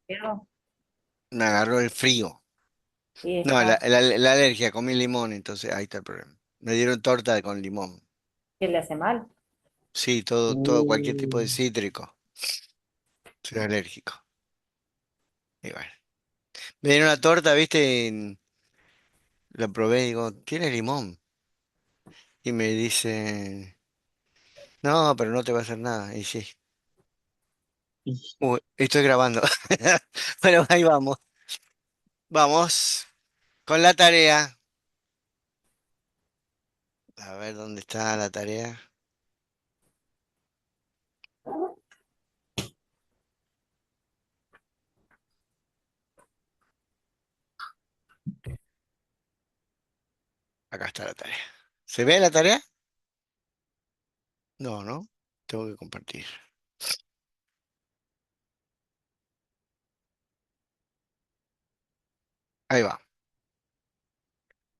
Pero, Me agarró el frío. y No, está, la alergia, comí limón, entonces ahí está el problema. Me dieron torta con limón. ¿qué le hace mal? Sí, cualquier tipo de Uh, cítrico. Soy alérgico. Y bueno. Me dieron una torta, ¿viste? La probé y digo, ¿tiene limón? Y me dice, no, pero no te va a hacer nada. Y sí. y- Uy, estoy grabando. Pero ahí vamos. Vamos con la tarea. A ver dónde está la tarea. Acá está la tarea. ¿Se ve la tarea? No, no. Tengo que compartir. Ahí va.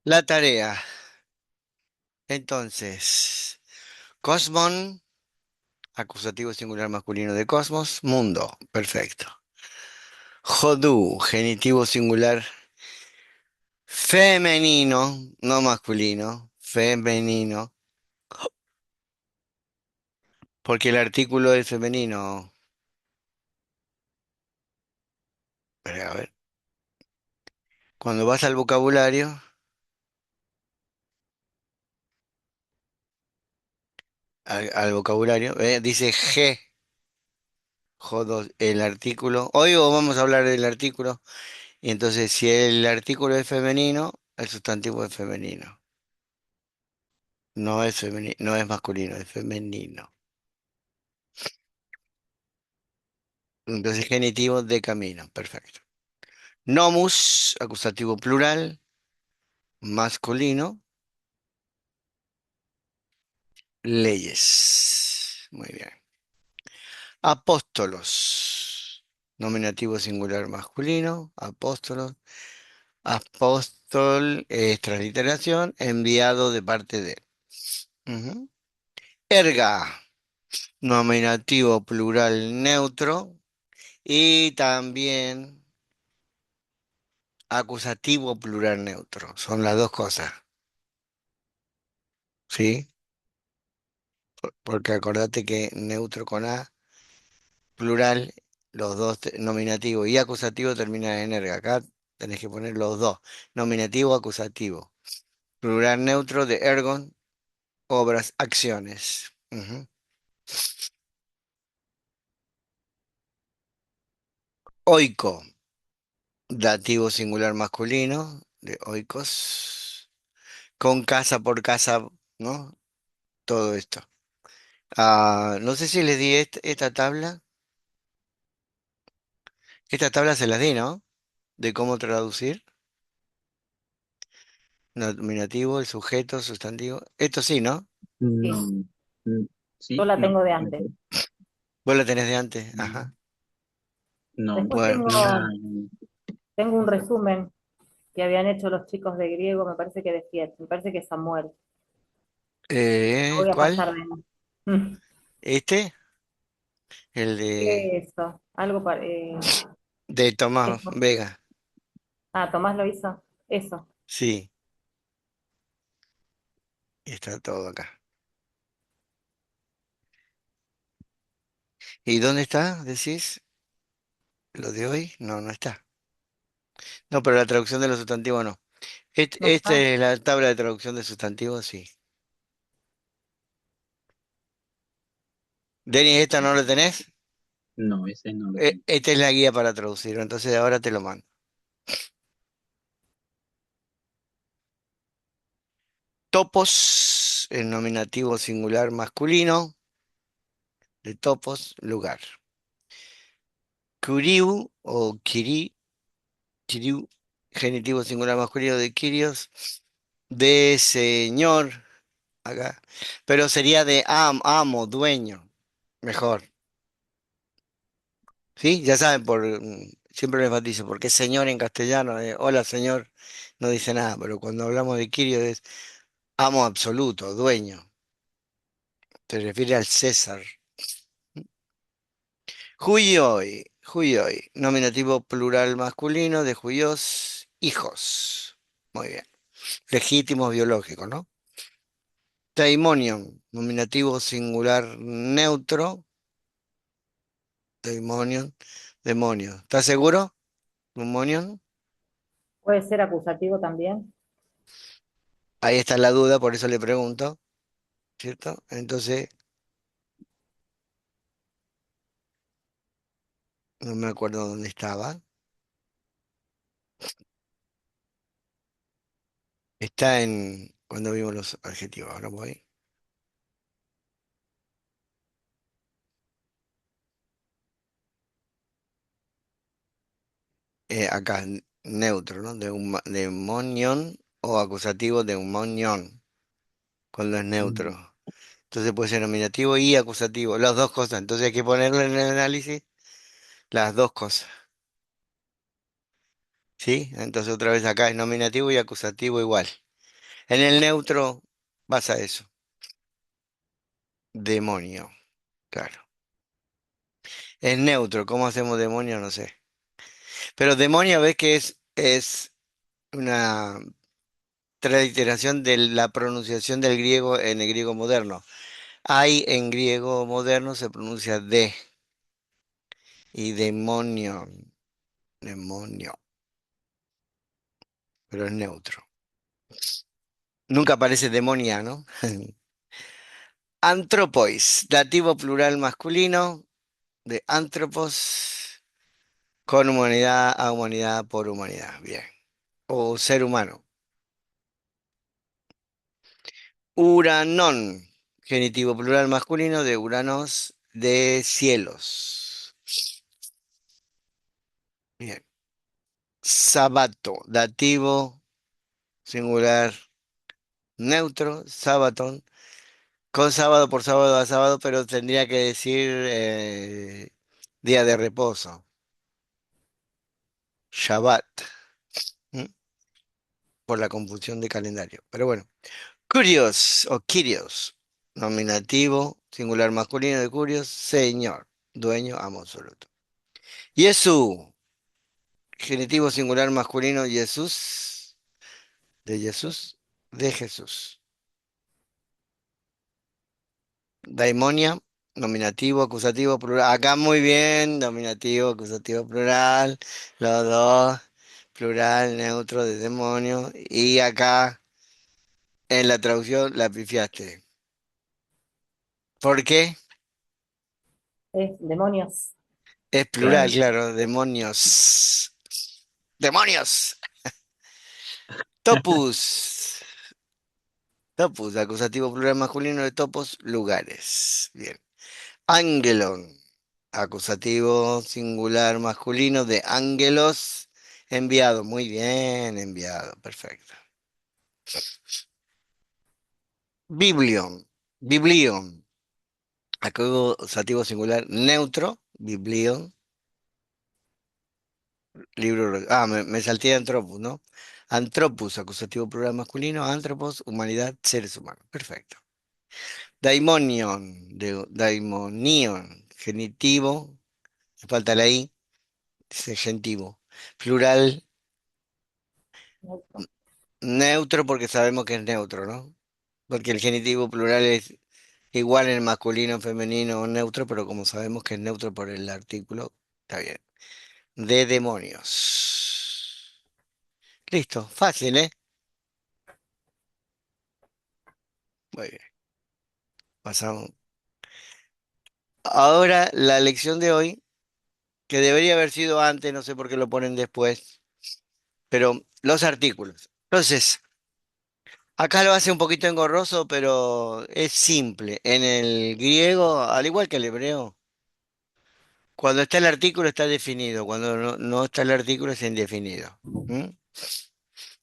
La tarea. Entonces, Cosmon, acusativo singular masculino de cosmos, mundo. Perfecto. Jodú, genitivo singular femenino, no masculino, femenino, porque el artículo es femenino. A ver, cuando vas al vocabulario, al vocabulario, dice G, jodo, el artículo. Hoy vamos a hablar del artículo, y entonces si el artículo es femenino, el sustantivo es femenino. No es femenino, no es masculino, es femenino. Entonces genitivo de camino, perfecto. Nomus, acusativo plural, masculino, leyes. Muy bien. Apóstolos, nominativo singular masculino, apóstolos. Apóstol es transliteración, enviado de parte de. Ujú. Erga, nominativo plural neutro y también acusativo plural neutro. Son las dos cosas, ¿sí? Porque acordate que neutro con A, plural, los dos nominativo y acusativo terminan en erga. Acá tenés que poner los dos, nominativo, acusativo. Plural neutro de ergon, obras, acciones. Ujú. Oiko, dativo singular masculino, de oikos, con casa por casa, ¿no? Todo esto. No sé si les di esta tabla. Esta tabla se las di, ¿no? De cómo traducir. Nominativo, el sujeto, sustantivo. Esto sí, ¿no? sí, Mm, mm, yo sí, la no, tengo de no, antes. Vos la tenés de antes. mm, Ajá. no, Después Bueno, no la, tengo un resumen que habían hecho los chicos de griego, me parece que de Fiat, me parece que Samuel. Lo voy a ¿cuál? pasar de nuevo. Mm, Este, el Eso, de Tomás eso. Vega. Ah, Tomás lo hizo. Eso. Sí, está todo acá. ¿Y dónde está? ¿Decís? ¿Lo de hoy? No, no está. No, pero la traducción de los sustantivos no. ¿No Esta está? es la tabla de traducción de sustantivos, sí. Denis, ¿esta no lo tenés? no, ese no lo tengo. Esta es la guía para traducirlo, entonces ahora te lo mando. Topos, el nominativo singular masculino de topos, lugar. Curiu o kiriu, genitivo singular masculino de Kyrios, de señor, acá, pero sería de amo, dueño, mejor. ¿Sí? Ya saben, siempre lo enfatizo, porque señor en castellano, hola señor, no dice nada, pero cuando hablamos de Kyrios es amo absoluto, dueño. Se refiere al César. Huioi. Huyoi. Nominativo plural masculino de huyos, hijos. Muy bien. Legítimos biológicos, ¿no? Daimonion. Nominativo singular neutro. Daimonion. Demonio. ¿Estás seguro? Daimonion. Puede ser acusativo también. Ahí está la duda, por eso le pregunto, ¿cierto? Entonces, no me acuerdo dónde estaba. Está en cuando vimos los adjetivos. Ahora voy. Acá, neutro, ¿no? Demonion o acusativo de demonion, cuando es Mm. neutro. Entonces puede ser nominativo y acusativo, las dos cosas. Entonces hay que ponerle en el análisis las dos cosas. ¿Sí? Entonces otra vez acá es nominativo y acusativo igual. En el neutro pasa eso. Demonio, claro. Es neutro, ¿cómo hacemos demonio? No sé. Pero demonio ves que es una transliteración de la pronunciación del griego en el griego moderno. Hay en griego moderno se pronuncia de y demonio, demonio, pero es neutro. Nunca aparece demonia, ¿no? Antropois, dativo plural masculino de antropos con humanidad a humanidad por humanidad. Bien. O ser humano. Uranon, genitivo plural masculino de Uranos de cielos. Bien. Sabato, dativo singular neutro, sabaton, con sábado por sábado a sábado, pero tendría que decir día de reposo. Shabbat, ¿m? Por la confusión de calendario. Pero bueno. Curios o Kyrios, nominativo, singular masculino de Curios, señor, dueño, amo absoluto. Jesús, genitivo singular masculino, Jesús, de Jesús, de Jesús. Daimonia, nominativo, acusativo, plural. Acá muy bien, nominativo, acusativo, plural. Los dos, plural, neutro de demonio. Y acá en la traducción la pifiaste. ¿Por qué? Es demonios. Es plural, Claro. claro, demonios. ¡Demonios! Topus. Topus, acusativo plural masculino de topos, lugares. Bien. Angelon, acusativo singular masculino de ángelos, enviado. Muy bien, enviado. Perfecto. Biblion, biblion, acusativo singular neutro, biblion, libro. Me salté de Antropus, ¿no? Antropus, acusativo plural masculino, antropos, humanidad, seres humanos. Perfecto. Daimonion, daimonion, genitivo, me falta la I, dice gentivo. Plural, neutro porque sabemos que es neutro, ¿no? Porque el genitivo plural es igual en masculino, femenino o neutro, pero como sabemos que es neutro por el artículo, está bien. De demonios. Listo, fácil, ¿eh? Muy bien, pasamos. Ahora la lección de hoy, que debería haber sido antes, no sé por qué lo ponen después, pero los artículos. Entonces, acá lo hace un poquito engorroso, pero es simple. En el griego, al igual que el hebreo, cuando está el artículo está definido, cuando no está el artículo es indefinido. ¿M?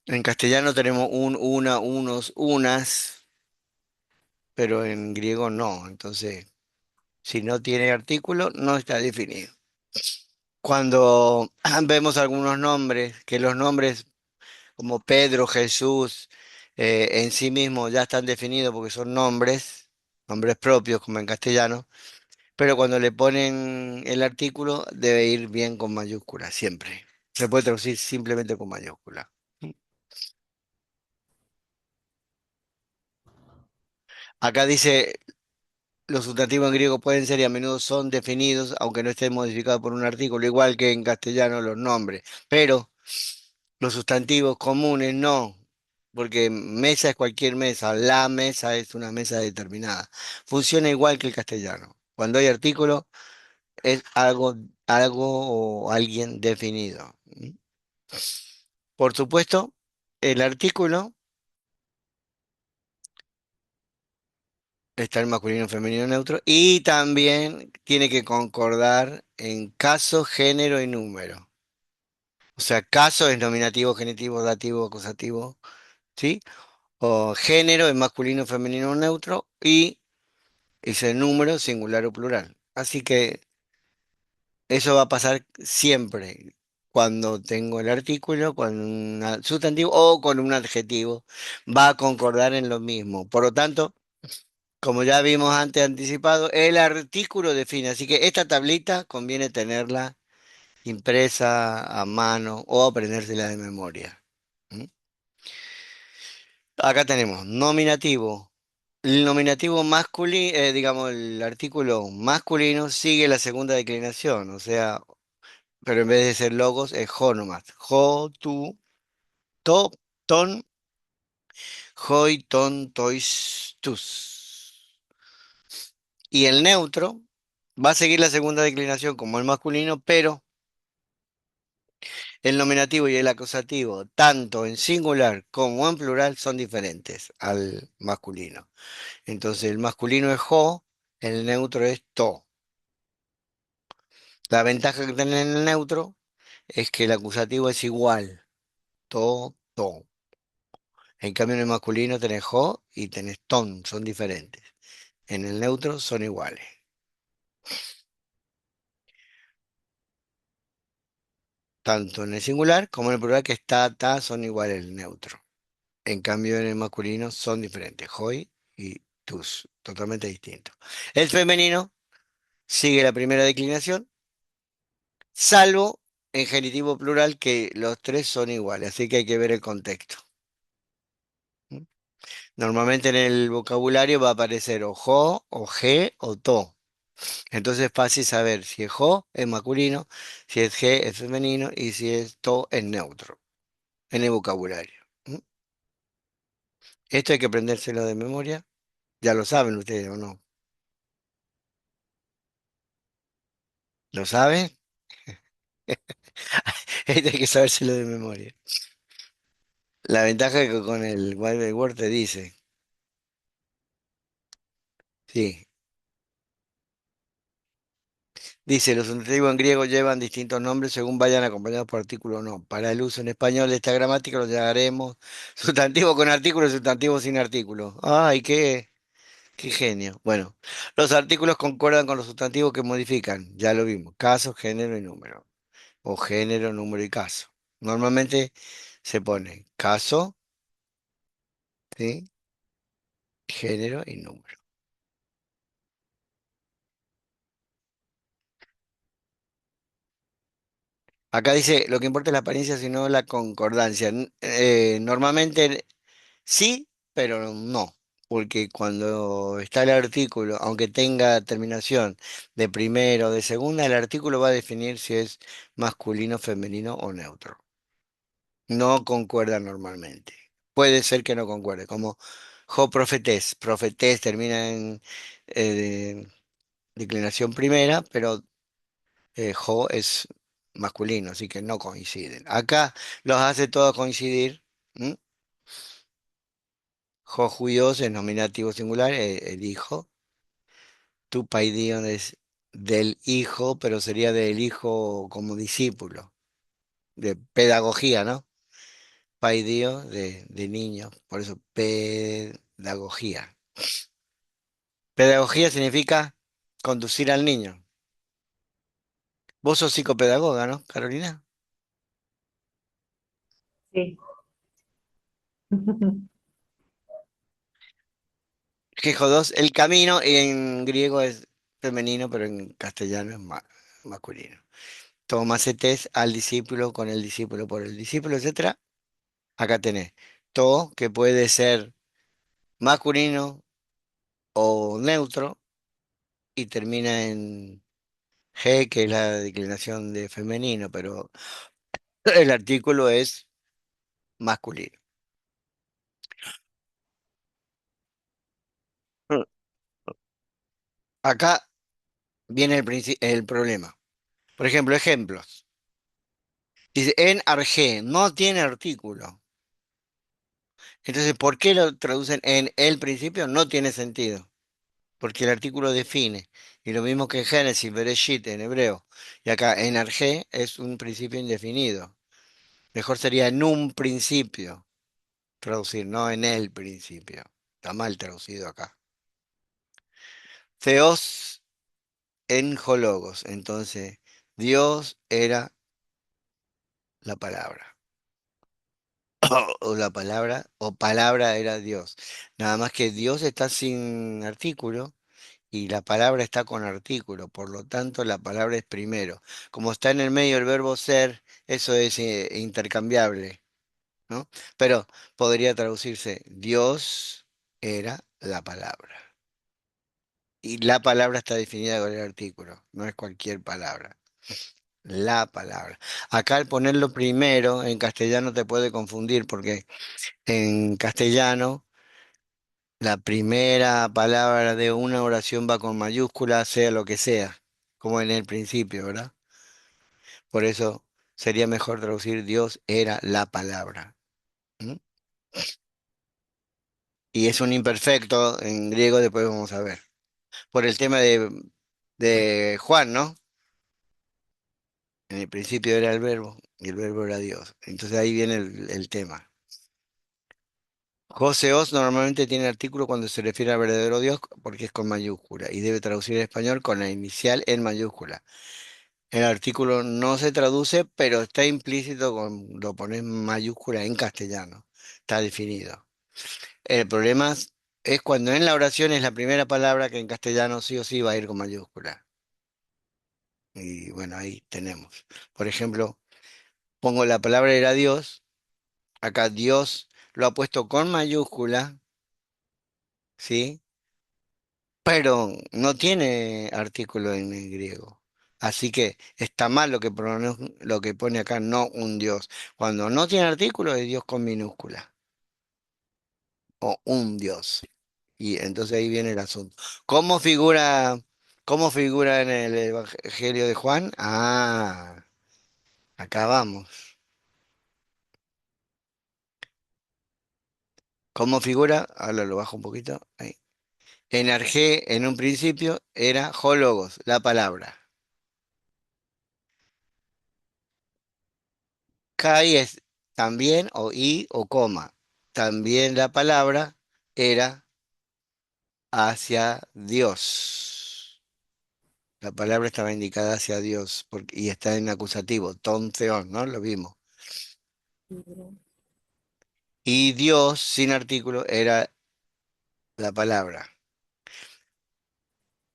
En castellano tenemos un, una, unos, unas, pero en griego no. Entonces, si no tiene artículo, no está definido. Cuando vemos algunos nombres, que los nombres como Pedro, Jesús, en sí mismos ya están definidos porque son nombres, nombres propios como en castellano, pero cuando le ponen el artículo debe ir bien con mayúscula, siempre. Se puede traducir simplemente con mayúscula. Acá dice, los sustantivos en griego pueden ser y a menudo son definidos, aunque no estén modificados por un artículo, igual que en castellano los nombres. Pero los sustantivos comunes no, porque mesa es cualquier mesa, la mesa es una mesa determinada. Funciona igual que el castellano. Cuando hay artículo es algo o alguien definido. Por supuesto, el artículo está en masculino, femenino, neutro y también tiene que concordar en caso, género y número. O sea, caso es nominativo, genitivo, dativo, acusativo, ¿sí? O género es masculino, femenino, neutro y ese número singular o plural. Así que eso va a pasar siempre cuando tengo el artículo con un sustantivo o con un adjetivo. Va a concordar en lo mismo. Por lo tanto, como ya vimos antes anticipado, el artículo define. Así que esta tablita conviene tenerla impresa a mano o aprendérsela de memoria. ¿Mm? Acá tenemos nominativo. El nominativo masculino, digamos, el artículo masculino sigue la segunda declinación, o sea, pero en vez de ser logos es jo nomás. Jo, tu, to, ton, joi, ton, tois, tus. Y el neutro va a seguir la segunda declinación como el masculino, pero el nominativo y el acusativo, tanto en singular como en plural, son diferentes al masculino. Entonces el masculino es jo, el neutro es to. La ventaja que tiene en el neutro es que el acusativo es igual, to, to. En cambio en el masculino tenés jo y tenés ton, son diferentes. En el neutro son iguales. Tanto en el singular como en el plural que está, ta, son iguales el neutro. En cambio, en el masculino son diferentes. Hoy y tus, totalmente distintos. El femenino sigue la primera declinación, salvo en genitivo plural que los tres son iguales, así que hay que ver el contexto. ¿Mm? Normalmente en el vocabulario va a aparecer o jo, o je, o to. Entonces es fácil saber si es jo es masculino, si es je es femenino y si es to es neutro en el vocabulario. ¿Mm? Esto hay que aprendérselo de memoria. Ya lo saben ustedes, ¿o no? ¿Lo saben? Esto hay que sabérselo de memoria. La ventaja es que con el Word te dice, sí, dice, los sustantivos en griego llevan distintos nombres según vayan acompañados por artículo o no. Para el uso en español de esta gramática lo llamaremos sustantivo con artículo y sustantivo sin artículo. ¡Ay, qué genio! Bueno, los artículos concuerdan con los sustantivos que modifican, ya lo vimos, caso, género y número. O género, número y caso. Normalmente se pone caso, ¿sí? Género y número. Acá dice, lo que importa es la apariencia, sino la concordancia. Normalmente sí, pero no, porque cuando está el artículo, aunque tenga terminación de primero o de segunda, el artículo va a definir si es masculino, femenino o neutro. No concuerda normalmente. Puede ser que no concuerde, como jo profetés. Profetés termina en eh, declinación primera, pero jo es masculino, así que no coinciden. Acá los hace todos coincidir. ¿M? Jo huios es nominativo singular, el hijo. Tu paidion es del hijo, pero sería del hijo como discípulo, de pedagogía, ¿no? Paidio de niño, por eso pedagogía. Pedagogía significa conducir al niño. Vos sos psicopedagoga, ¿no, Carolina? Sí. Quejo 2, el camino en griego es femenino, pero en castellano es masculino. Tomacetes al discípulo, con el discípulo, por el discípulo, etcétera. Acá tenés to, que puede ser masculino o neutro, y termina en G, que es la declinación de femenino, pero el artículo es masculino. Acá viene el problema. Por ejemplo, ejemplos. Dice, en arjé, no tiene artículo. Entonces, ¿por qué lo traducen en el principio? No tiene sentido, porque el artículo define. Y lo mismo que en Génesis, Bereshit, en hebreo. Y acá, en arjé, es un principio indefinido. Mejor sería en un principio traducir, no en el principio. Está mal traducido acá. Theos en hologos. Entonces, Dios era la palabra. O la palabra, o palabra era Dios. Nada más que Dios está sin artículo y la palabra está con artículo. Por lo tanto, la palabra es primero. Como está en el medio el verbo ser, eso es intercambiable, ¿no? Pero podría traducirse, Dios era la palabra. Y la palabra está definida con el artículo, no es cualquier palabra. La palabra. Acá al ponerlo primero en castellano te puede confundir porque en castellano la primera palabra de una oración va con mayúscula, sea lo que sea, como en el principio, ¿verdad? Por eso sería mejor traducir Dios era la palabra. ¿M? Y es un imperfecto en griego, después vamos a ver. Por el tema de Juan, ¿no? En el principio era el verbo y el verbo era Dios. Entonces ahí viene el tema. Joseos normalmente tiene artículo cuando se refiere al verdadero Dios porque es con mayúscula y debe traducir en español con la inicial en mayúscula. El artículo no se traduce, pero está implícito con lo pones mayúscula en castellano. Está definido. El problema es cuando en la oración es la primera palabra que en castellano sí o sí va a ir con mayúscula. Y bueno, ahí tenemos. Por ejemplo, pongo la palabra era Dios. Acá Dios lo ha puesto con mayúscula, ¿sí? Pero no tiene artículo en el griego. Así que está mal lo que pone acá, no un Dios. Cuando no tiene artículo es Dios con minúscula o un Dios. Y entonces ahí viene el asunto. ¿Cómo figura, cómo figura en el Evangelio de Juan? Ah, acá vamos. ¿Cómo figura? Ahora lo bajo un poquito. Ahí. En Arge, en un principio, era hologos, la palabra. Kai es también, o y, o coma. También la palabra era hacia Dios. La palabra estaba indicada hacia Dios y está en acusativo, ton theon, ¿no? Lo vimos. Y Dios, sin artículo, era la palabra.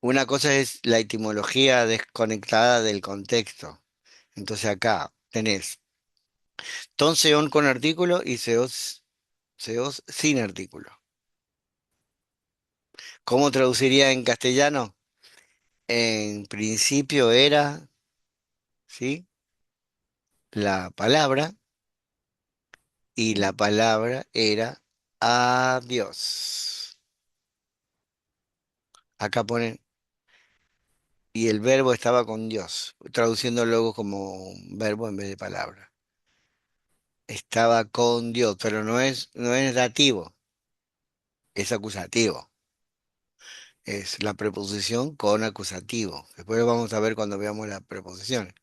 Una cosa es la etimología desconectada del contexto. Entonces acá tenés ton seón con artículo y seos sin artículo. ¿Cómo traduciría en castellano? En principio era, ¿sí? La palabra y la palabra era a Dios. Acá ponen, y el verbo estaba con Dios, traduciendo luego como un verbo en vez de palabra. Estaba con Dios, pero no es dativo, es acusativo. Es la preposición con acusativo. Después lo vamos a ver cuando veamos las preposiciones.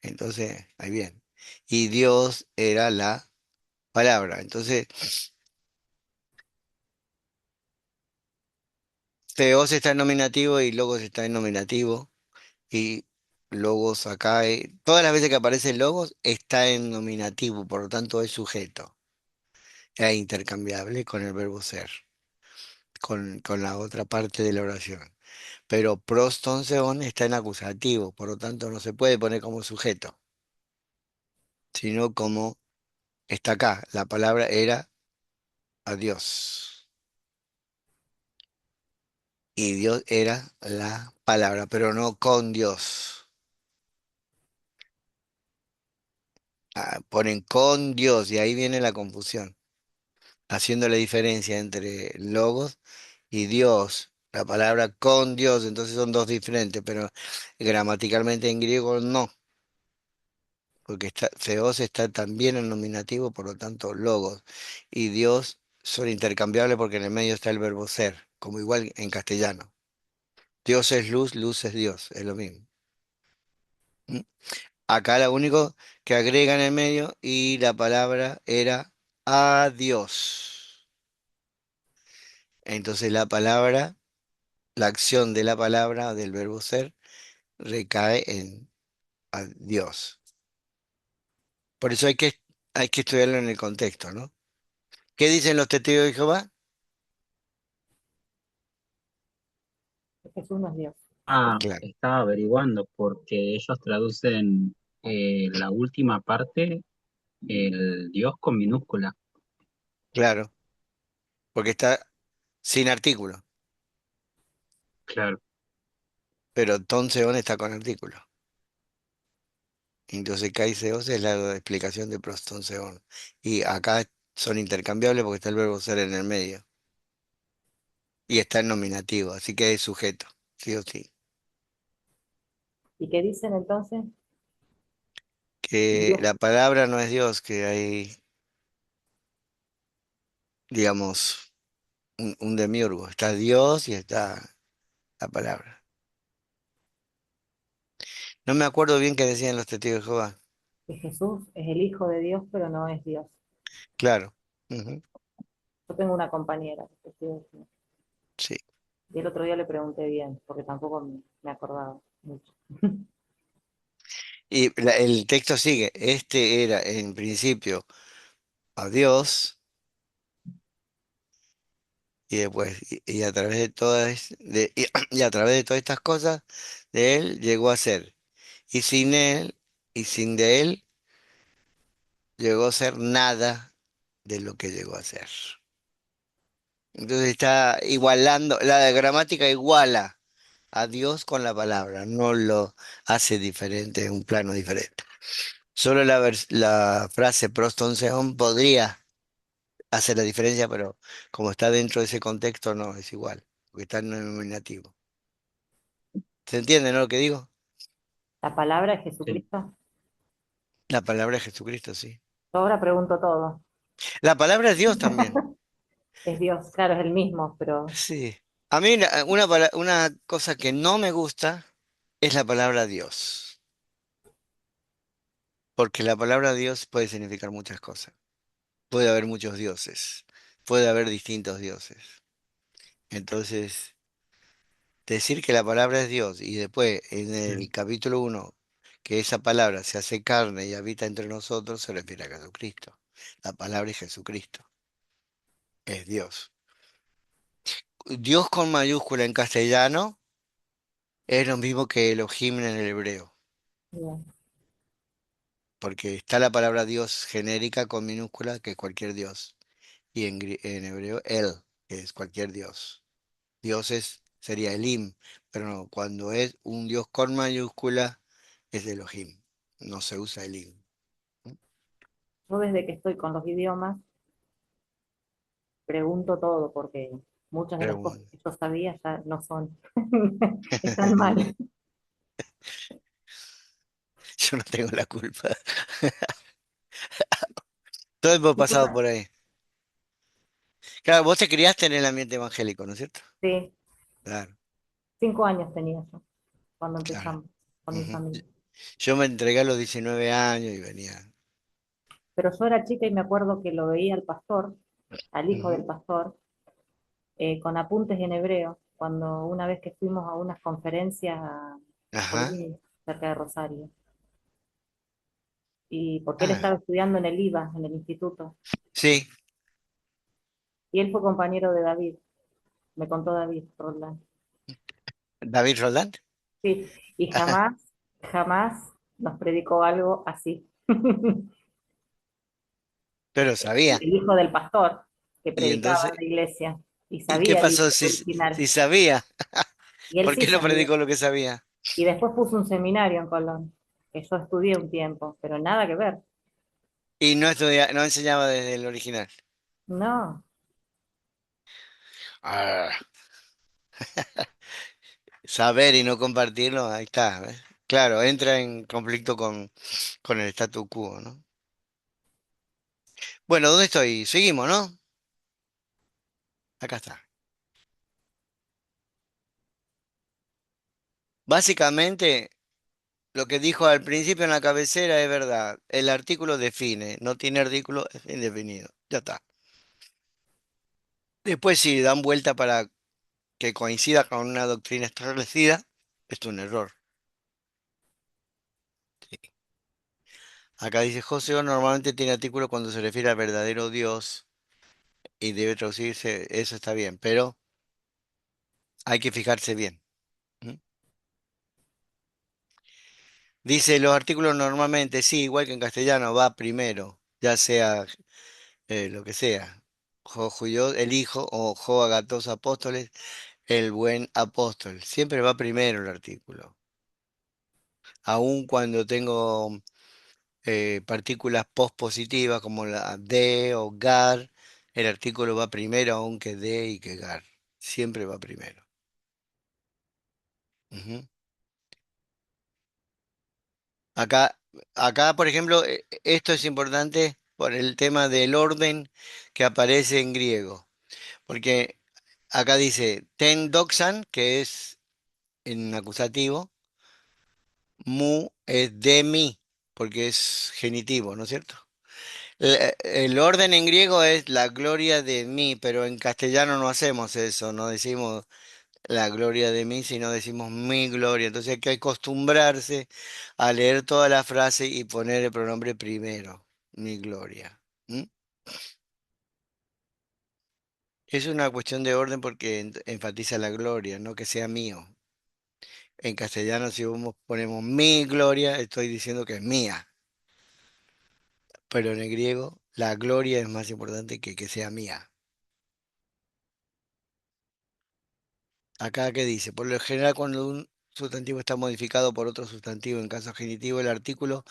Entonces, ahí bien. Y Dios era la palabra. Entonces, Theos está en nominativo y Logos está en nominativo. Y Logos acá, todas las veces que aparece Logos está en nominativo, por lo tanto es sujeto. Es intercambiable con el verbo ser, con la otra parte de la oración. pero proston seon está en acusativo, por lo tanto no se puede poner como sujeto, sino como está acá. La palabra era a Dios y Dios era la palabra, pero no con Dios. Ponen con Dios y ahí viene la confusión, haciendo la diferencia entre logos y Dios. La palabra con Dios, entonces son dos diferentes, pero gramaticalmente en griego no, porque Theos está también en nominativo, por lo tanto logos y Dios son intercambiables porque en el medio está el verbo ser, como igual en castellano. Dios es luz, luz es Dios, es lo mismo. ¿Mm? Acá lo único que agrega en el medio y la palabra era a Dios. Entonces la palabra, la acción de la palabra, del verbo ser, recae en a Dios. Por eso hay que estudiarlo en el contexto, ¿no? ¿Qué dicen los testigos de Jehová? Jesús no es Dios. Claro, Estaba averiguando porque ellos traducen la última parte, el Dios con minúscula. claro, porque está sin artículo, Claro. pero ton seon está con artículo. Entonces kai seos es la explicación de proston seon. Y acá son intercambiables porque está el verbo ser en el medio. Y está en nominativo, así que es sujeto, sí o sí. ¿Y qué dicen entonces? Que Dios. la palabra no es Dios, que hay, digamos, un demiurgo. Está Dios y está la palabra. No me acuerdo bien qué decían los testigos de Jehová. Que Jesús es el Hijo de Dios, pero no es Dios. Claro. Ujú, Yo tengo una compañera que sí. y el otro día le pregunté bien, porque tampoco me acordaba mucho. Y el texto sigue. Este era en principio a Dios y después, y a través de y a través de todas estas cosas, de él llegó a ser. Y sin él, y sin de él, llegó a ser nada de lo que llegó a ser. Entonces está igualando, la gramática iguala a Dios con la palabra, no lo hace diferente, en un plano diferente. Solo la frase proston seon podría hacer la diferencia, pero como está dentro de ese contexto, no es igual, porque está en nominativo. ¿Se entiende, no, lo que digo? La palabra es Sí. Jesucristo. La palabra es Jesucristo, sí. Yo ahora pregunto todo. La palabra es Dios también. Es Dios, claro, es el mismo, pero Sí. A mí una cosa que no me gusta es la palabra Dios, porque la palabra Dios puede significar muchas cosas. Puede haber muchos dioses, puede haber distintos dioses. Entonces, decir que la palabra es Dios y después en el capítulo 1 que esa palabra se hace carne y habita entre nosotros se refiere a Jesucristo. La palabra es Jesucristo, es Dios. Dios con mayúscula en castellano es lo mismo que Elohim en el hebreo, bien. porque está la palabra Dios genérica con minúscula que es cualquier Dios y en hebreo El, que es cualquier Dios. Dioses sería Elim, pero no, cuando es un Dios con mayúscula es Elohim, no se usa Elim. Yo desde que estoy con los idiomas pregunto todo, porque muchas de Pero las cosas bueno. que yo sabía ya no son, están mal. Yo no tengo la culpa. Todos hemos pasado por ahí. Claro, vos te criaste en el ambiente evangélico, ¿no es cierto? Sí, Claro, 5 años tenía yo cuando claro. empezamos con mi Ujú. familia. Yo me entregué a los 19 años y venía. Pero yo era chica y me acuerdo que lo veía al pastor, al hijo del Ujú. pastor, con apuntes en hebreo, cuando una vez que fuimos a unas conferencias a Ajá. Colín, cerca de Rosario, y porque él Ah, estaba estudiando en el IVA, en el instituto, sí. y él fue compañero de David, me contó David Roldán. David Roldán, Sí, y jamás, jamás nos predicó algo así. pero sabía. El hijo del pastor que Y predicaba entonces, en la iglesia y ¿y qué sabía el pasó libro si, original. si sabía? Y él ¿Por sí qué no sabía. predicó lo que sabía? Y después puso un seminario en Colón, que yo estudié un tiempo, pero nada que ver. Y no no enseñaba desde el original. No, Ah, saber y no compartirlo, ahí está. ¿Ves? Claro, entra en conflicto con el statu quo, ¿no? Bueno, ¿dónde estoy? Seguimos, ¿no? Acá está. Básicamente, lo que dijo al principio en la cabecera es verdad. El artículo define, no tiene artículo, es indefinido. Ya está. Después, si dan vuelta para que coincida con una doctrina establecida, es un error. Sí. Acá dice José, normalmente tiene artículo cuando se refiere al verdadero Dios y debe traducirse, eso está bien, pero hay que fijarse bien. ¿M? Dice, los artículos normalmente, sí, igual que en castellano, va primero, ya sea lo que sea. Jo, el hijo, o jo agatos apóstoles, el buen apóstol. Siempre va primero el artículo. Aun cuando tengo partículas pospositivas como la de o gar, el artículo va primero aunque de y que gar. Siempre va primero. Ujú. Acá, por ejemplo, esto es importante por el tema del orden que aparece en griego. Porque acá dice ten doxan, que es en acusativo, mu es de mí, porque es genitivo, ¿no es cierto? El orden en griego es la gloria de mí, pero en castellano no hacemos eso, no decimos la gloria de mí, sino decimos mi gloria. Entonces hay que acostumbrarse a leer toda la frase y poner el pronombre primero, mi gloria. ¿Mm? Es una cuestión de orden porque enfatiza la gloria, no que sea mío. En castellano, si ponemos mi gloria, estoy diciendo que es mía, pero en el griego la gloria es más importante que sea mía. Acá, ¿qué dice? Por lo general, cuando un sustantivo está modificado por otro sustantivo, en caso genitivo, el artículo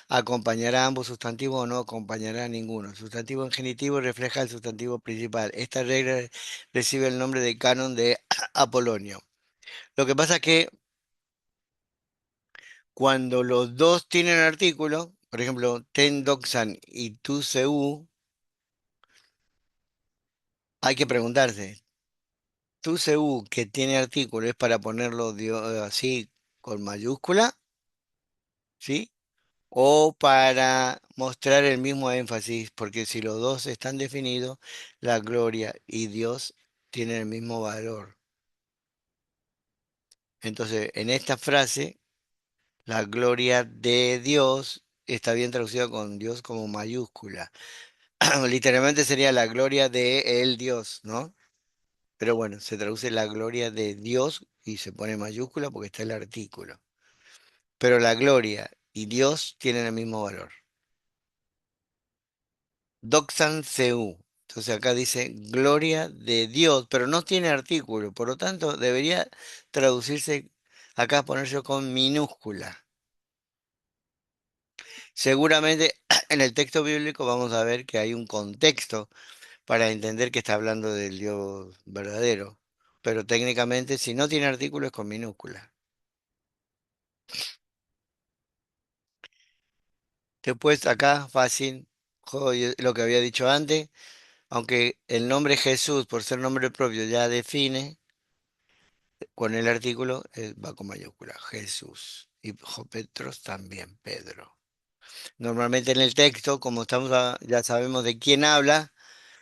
acompañará a ambos sustantivos o no acompañará a ninguno. El sustantivo en genitivo refleja el sustantivo principal. Esta regla recibe el nombre de canon de Apolonio. Lo que pasa es que cuando los dos tienen artículo, por ejemplo, ten doxan y tu seu, hay que preguntarse, tu seu que tiene artículo es para ponerlo así con mayúscula, ¿sí? O para mostrar el mismo énfasis, porque si los dos están definidos, la gloria y Dios tienen el mismo valor. Entonces, en esta frase, la gloria de Dios está bien traducida con Dios como mayúscula. Literalmente sería la gloria de el Dios, ¿no? Pero bueno, se traduce la gloria de Dios y se pone mayúscula porque está el artículo. Pero la gloria y Dios tienen el mismo valor. Doxan Seu. Entonces acá dice gloria de Dios, pero no tiene artículo, por lo tanto debería traducirse acá ponerse con minúscula. Seguramente en el texto bíblico vamos a ver que hay un contexto para entender que está hablando del Dios verdadero, pero técnicamente si no tiene artículo es con minúscula. Después acá fácil, lo que había dicho antes, aunque el nombre Jesús por ser nombre propio ya define. Con el artículo va con mayúscula, Jesús. Y Petros también, Pedro. Normalmente en el texto, como ya sabemos de quién habla,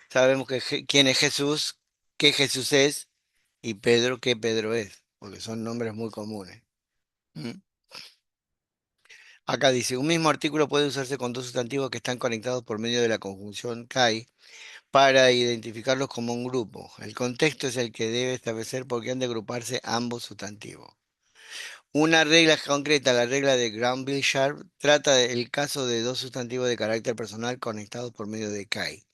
sabemos quién es Jesús, qué Jesús es, y Pedro, qué Pedro es, porque son nombres muy comunes. ¿Mm? Acá dice, un mismo artículo puede usarse con dos sustantivos que están conectados por medio de la conjunción kai, para identificarlos como un grupo. El contexto es el que debe establecer por qué han de agruparse ambos sustantivos. Una regla concreta, la regla de Granville-Sharp, trata del caso de dos sustantivos de carácter personal conectados por medio de CAI.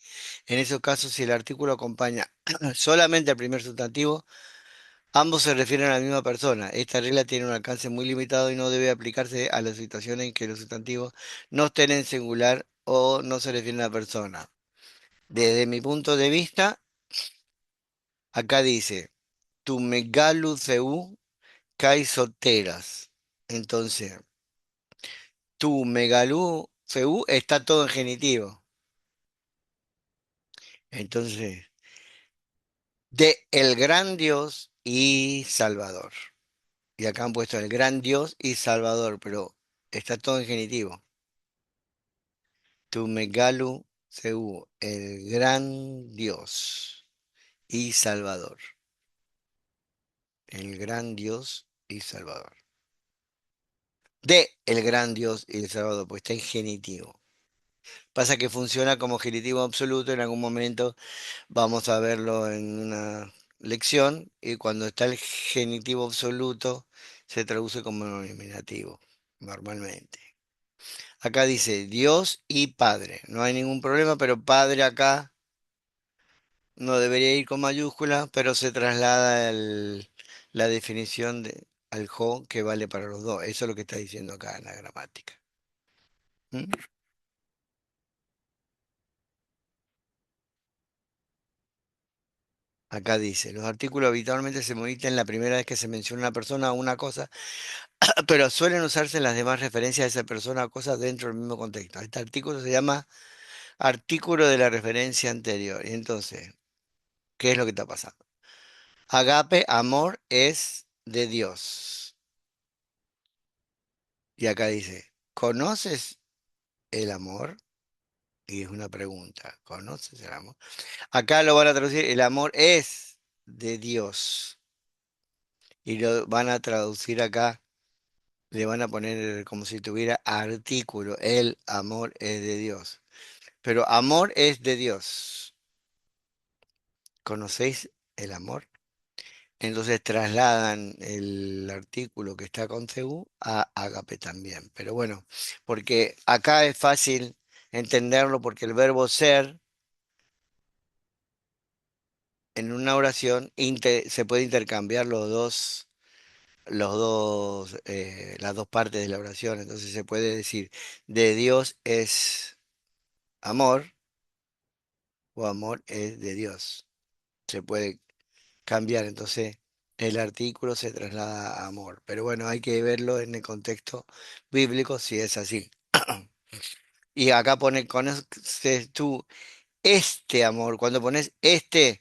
En esos casos, si el artículo acompaña solamente al primer sustantivo, ambos se refieren a la misma persona. Esta regla tiene un alcance muy limitado y no debe aplicarse a las situaciones en que los sustantivos no estén en singular o no se refieren a la persona. Desde mi punto de vista, acá dice, tu megalu theu kai soteras. Entonces, tu megalú theu está todo en genitivo. Entonces, de el gran Dios y Salvador. Y acá han puesto el gran Dios y Salvador, pero está todo en genitivo. Tu megalu theu, el gran Dios y Salvador. El gran Dios y Salvador. De el gran Dios y el Salvador, pues está en genitivo. Pasa que funciona como genitivo absoluto, en algún momento vamos a verlo en una lección, y cuando está el genitivo absoluto se traduce como nominativo, normalmente. Acá dice Dios y Padre, no hay ningún problema, pero Padre acá no debería ir con mayúscula, pero se traslada la definición al jo que vale para los dos. Eso es lo que está diciendo acá en la gramática. ¿Mm? Acá dice, los artículos habitualmente se modifican la primera vez que se menciona una persona o una cosa, pero suelen usarse en las demás referencias a esa persona o cosa dentro del mismo contexto. Este artículo se llama artículo de la referencia anterior. Y entonces, ¿qué es lo que está pasando? Agape, amor, es de Dios. Y acá dice, ¿conoces el amor? Y es una pregunta, ¿conoces el amor? Acá lo van a traducir, el amor es de Dios. Y lo van a traducir acá, le van a poner como si tuviera artículo, el amor es de Dios. Pero amor es de Dios. ¿Conocéis el amor? Entonces trasladan el artículo que está con CU a ágape también. Pero bueno, porque acá es fácil entenderlo porque el verbo ser en una oración se puede intercambiar las dos partes de la oración. Entonces se puede decir, de Dios es amor o amor es de Dios. Se puede cambiar, entonces el artículo se traslada a amor. Pero bueno, hay que verlo en el contexto bíblico si es así. Y acá pone, conoces tú este amor. Cuando pones este,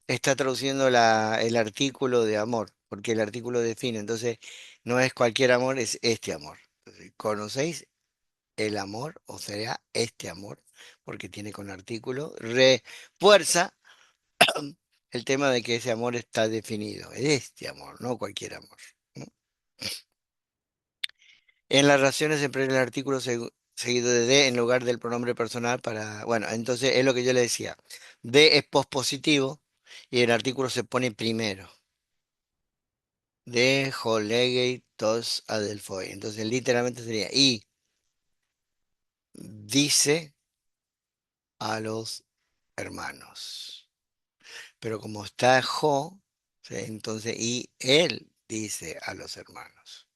está traduciendo el artículo de amor, porque el artículo define. Entonces, no es cualquier amor, es este amor. Entonces, ¿conocéis el amor? O sea, este amor, porque tiene con artículo, refuerza el tema de que ese amor está definido. Es este amor, no cualquier amor. ¿No? En las raciones se emplea el artículo seguido de en lugar del pronombre personal para... Bueno, entonces es lo que yo le decía. De es pospositivo y el artículo se pone primero. De Holegei tos adelphoi. Entonces literalmente sería y dice a los hermanos. Pero como está jo, ¿sí? Entonces y él dice a los hermanos.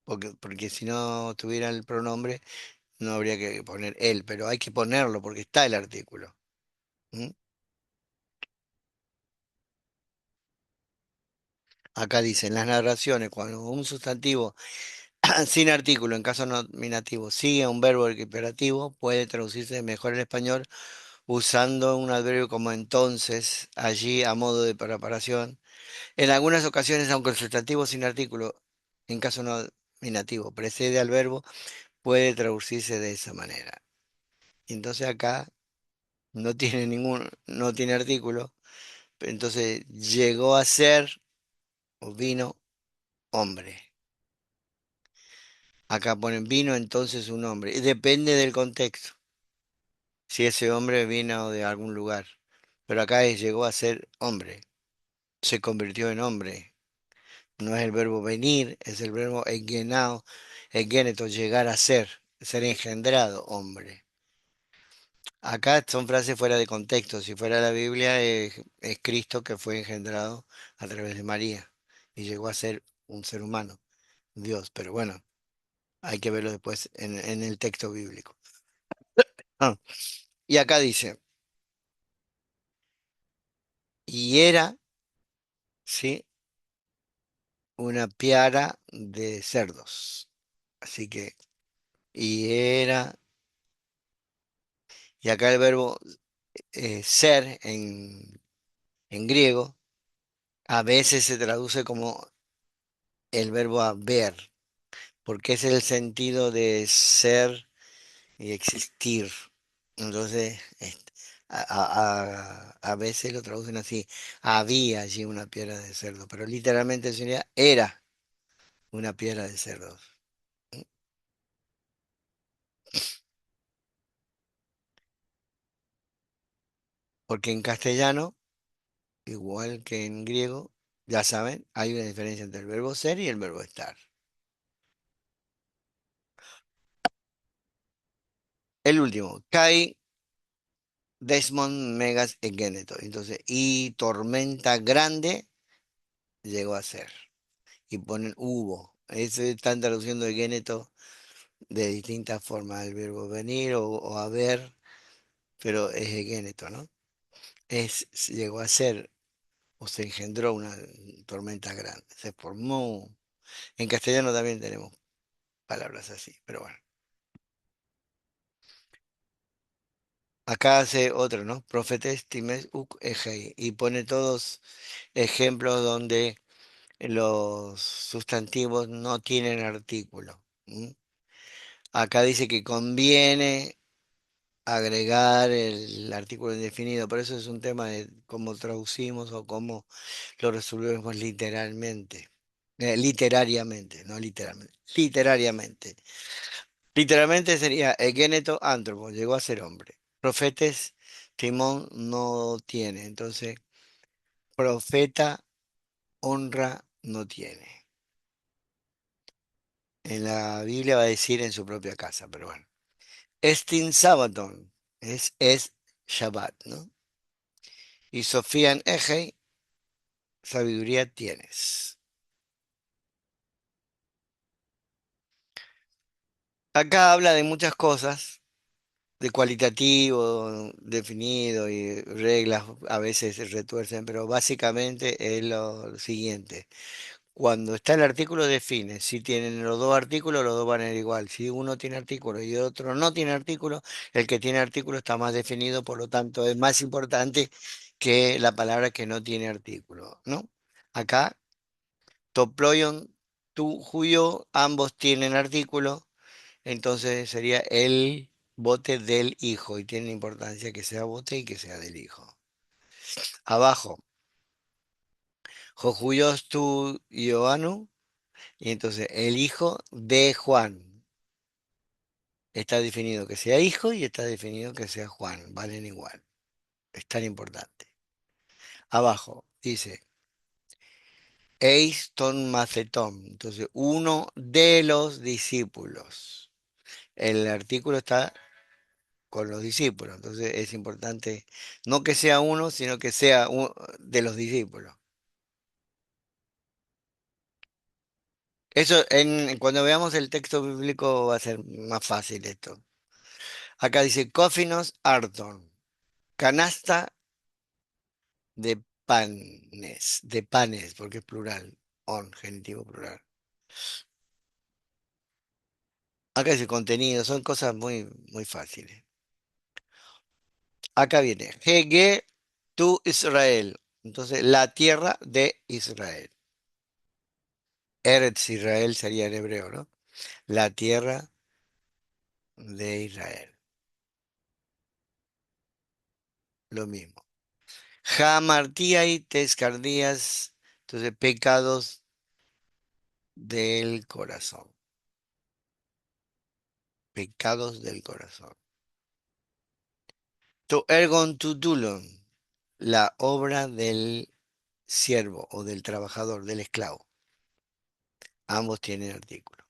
Porque si no tuviera el pronombre, no habría que poner él, pero hay que ponerlo porque está el artículo. ¿Mm? Acá dicen las narraciones, cuando un sustantivo sin artículo, en caso nominativo, sigue a un verbo imperativo, puede traducirse mejor en español usando un adverbio como entonces, allí, a modo de preparación. En algunas ocasiones, aunque el sustantivo sin artículo, en caso nominativo, precede al verbo, puede traducirse de esa manera. Entonces acá no tiene artículo, entonces llegó a ser o vino hombre. Acá ponen vino entonces un hombre. Y depende del contexto. si ese hombre vino de algún lugar. Pero acá llegó a ser hombre, se convirtió en hombre. No es el verbo venir, es el verbo engenao, engeneto, llegar a ser engendrado hombre. Acá son frases fuera de contexto. Si fuera la Biblia, es Cristo que fue engendrado a través de María y llegó a ser un ser humano, Dios. Pero bueno, hay que verlo después en el texto bíblico. Ah, y acá dice, y era, ¿sí? Una piara de cerdos. Así que, y era, y acá el verbo ser en griego a veces se traduce como el verbo haber, porque es el sentido de ser y existir. Entonces, a veces lo traducen así, había allí una piedra de cerdo, pero literalmente sería era una piedra de cerdos. Porque en castellano, igual que en griego, ya saben, hay una diferencia entre el verbo ser y el verbo estar. El último, Kai Desmond Megas Egeneto. Entonces, y tormenta grande llegó a ser. Y ponen hubo. Eso están traduciendo Egeneto de distintas formas, el verbo venir o haber, pero es Egeneto, ¿no? Llegó a ser o se engendró una tormenta grande. Se formó. En castellano también tenemos palabras así, pero bueno. Acá hace otro, ¿no? Profetes times uk egei, y pone todos ejemplos donde los sustantivos no tienen artículo. ¿M? Acá dice que conviene agregar el artículo indefinido, pero eso es un tema de cómo traducimos o cómo lo resolvemos literalmente. Literariamente, no literalmente. Literariamente. Literalmente sería Egeneto Antropo, llegó a ser hombre. Profetes, Timón no tiene. Entonces, profeta, honra, no tiene. En la Biblia va a decir en su propia casa, pero bueno. Estin Sabaton es Shabbat, ¿no? Y Sofía en Egei, sabiduría tienes. Acá habla de muchas cosas, de cualitativo, definido y reglas a veces se retuercen, pero básicamente es lo siguiente. Cuando está el artículo define, si tienen los dos artículos, los dos van a ir igual. Si uno tiene artículo y otro no tiene artículo, el que tiene artículo está más definido, por lo tanto es más importante que la palabra que no tiene artículo, ¿no? Acá, toployon, tu, juyo, ambos tienen artículo, entonces sería el bote del hijo y tiene importancia que sea bote y que sea del hijo. Abajo, jojuyos tu Ioanu. Y entonces el hijo de Juan está definido que sea hijo y está definido que sea Juan. Valen igual. Es tan importante. Abajo dice Eis ton macetón. Entonces, uno de los discípulos. El artículo está con los discípulos. Entonces es importante no que sea uno, sino que sea de los discípulos. Eso cuando veamos el texto bíblico va a ser más fácil esto. Acá dice Cófinos Arton. Canasta de panes, porque es plural, genitivo plural. Acá dice contenido, son cosas muy, muy fáciles. Acá viene, Hege tu Israel. Entonces, la tierra de Israel. Eretz Israel sería en hebreo, ¿no? La tierra de Israel. Lo mismo. Jamartía y tescardías, entonces pecados del corazón. Pecados del corazón. To ergon tutulon, la obra del siervo o del trabajador, del esclavo. Ambos tienen artículo.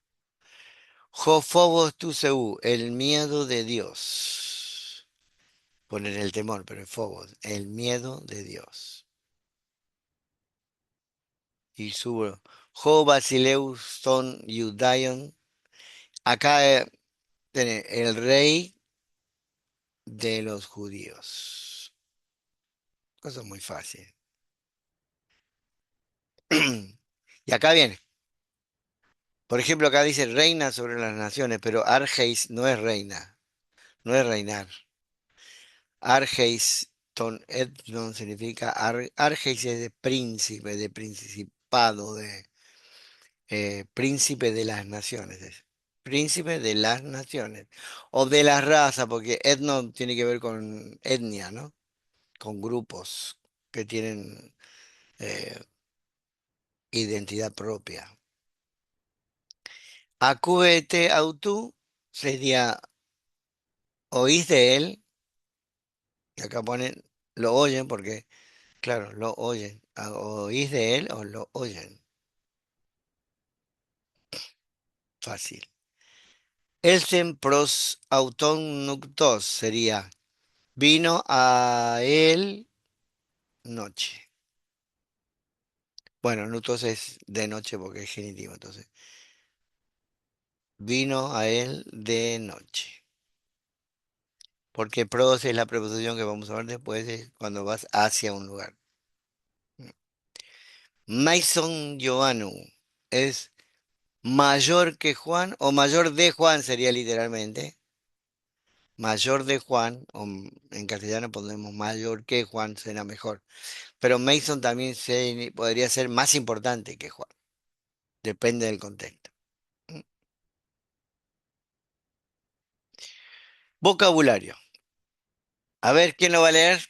Jofobos tu seu, el miedo de Dios. Poner el temor, pero es phobos, el miedo de Dios. Y subo. Jo basileus son Judaion. Acá tenés el rey de los judíos. Cosa muy fácil. Y acá viene. Por ejemplo, acá dice reina sobre las naciones, pero Argeis no es reina, no es reinar. Argeis ton etnon significa, Argeis es de príncipe, de principado, de príncipe de las naciones. Príncipe de las naciones. O de la raza, porque etno tiene que ver con etnia, ¿no? Con grupos que tienen eh, identidad propia. Acúbete autú sería oís de él, y acá ponen lo oyen porque, claro, lo oyen. Oís de él o lo oyen. Fácil. Elsen pros auton noctos sería vino a él noche. Bueno, noctos es de noche porque es genitivo, entonces. Vino a él de noche. Porque pros es la preposición que vamos a ver después, es cuando vas hacia un lugar. Mason Joanu es mayor que Juan o mayor de Juan sería literalmente. Mayor de Juan, o en castellano ponemos mayor que Juan, será mejor. Pero Mason también podría ser más importante que Juan. Depende del contexto. Mm. Vocabulario. A ver, ¿quién lo va a leer?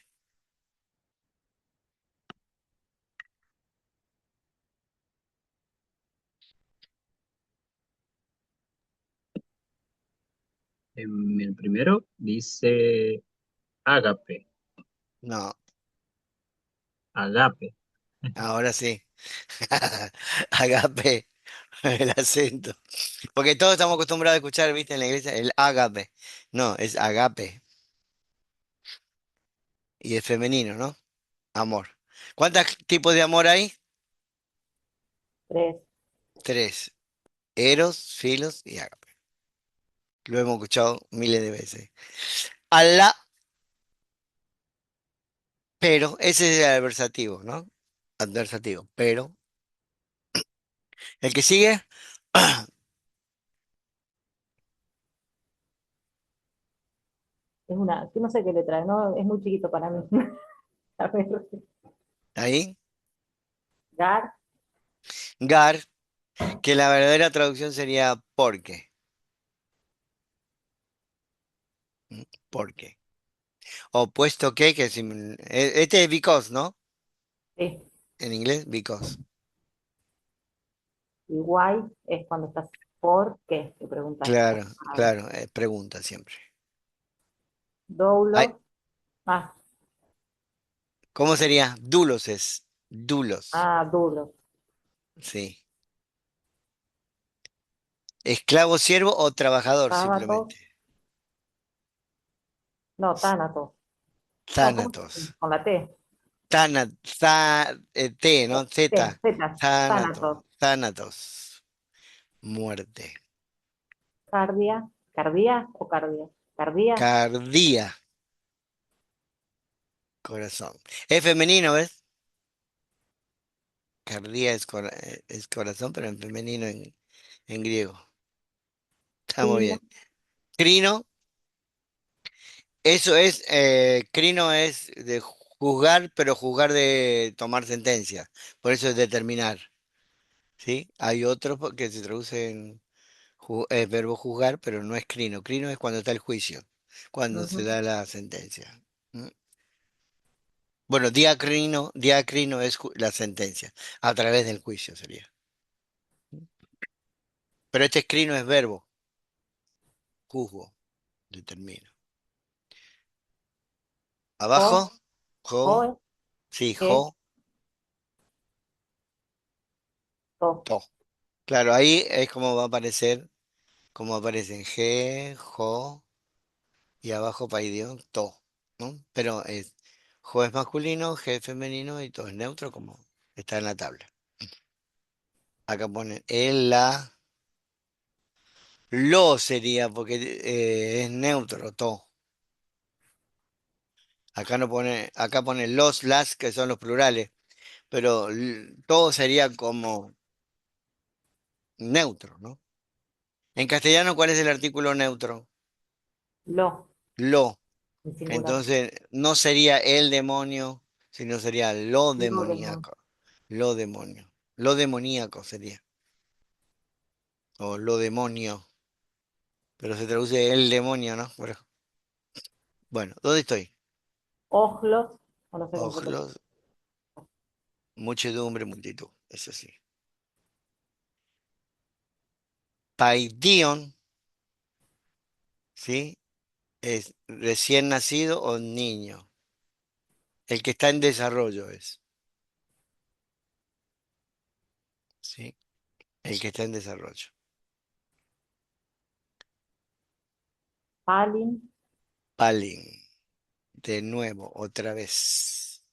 El primero dice ágape, No, agape. ahora sí. Agape, el acento. Porque todos estamos acostumbrados a escuchar, viste, en la iglesia, el agape. No, es agape. Y es femenino, ¿no? Amor. ¿Cuántos tipos de amor hay? Tres. Tres. Eros, filos y agape. Lo hemos escuchado miles de veces. Allah, pero, ese es el adversativo, ¿no? Adversativo, pero. El que sigue, Es una, yo no sé qué letra, no, es muy chiquito para mí. A ver, ahí, Gar, Gar, que la verdadera traducción sería porque. ¿Mm? Porque. O puesto que este es because, ¿no? sí. En inglés, because. Y why es cuando estás por qué, te preguntas Claro, las palabras. claro, pregunta siempre. Ay, Doulos, ah, ¿cómo sería? Dulos es. Dulos. dulos. Sí. Esclavo, siervo o trabajador, Tábatos, simplemente. no, tánatos. No, ¿cómo se dice? Thanatos. Con la T. T, ¿no? T, Z. Z, Thanatos. tánatos. Thanatos. Muerte. Cardia, cardía o cardia. Cardía, Cardía. Corazón. Es femenino, ¿ves? Cardía es corazón, pero en femenino en griego. Está muy crino, bien. Crino, eso es, crino es de juzgar, pero juzgar de tomar sentencia. Por eso es determinar, ¿sí? Hay otros que se traducen verbo juzgar, pero no es crino. Crino es cuando está el juicio, cuando se ujú, da la sentencia. ¿Mm? Bueno, diacrino es la sentencia, a través del juicio sería. Pero este escrino es verbo, juzgo, determino. Abajo, Jo, jo, jo, sí, je, jo, to. to. Claro, ahí es como va a aparecer, como aparecen G, jo y abajo paidión, to, ¿no? Pero jo es masculino, G es femenino y to es neutro como está en la tabla. Acá ponen el, la, lo sería porque es neutro, to. Acá no pone, acá pone los, las, que son los plurales, pero todo sería como neutro, ¿no? En castellano, ¿cuál es el artículo neutro? Lo, Lo. en singular. Entonces, no sería el demonio, sino sería lo Lo demonio. demoníaco. Lo demonio. Lo demoníaco sería. O lo demonio. Pero se traduce el demonio, ¿no? Bueno, ¿dónde estoy? Ojlos, o no sé cómo se pronuncia. Ojlos, muchedumbre, multitud. Eso sí. Paidion, ¿sí? Es recién nacido o niño. El que está en desarrollo es. ¿Sí? El que está en desarrollo. Palin, Palin. De nuevo, otra vez.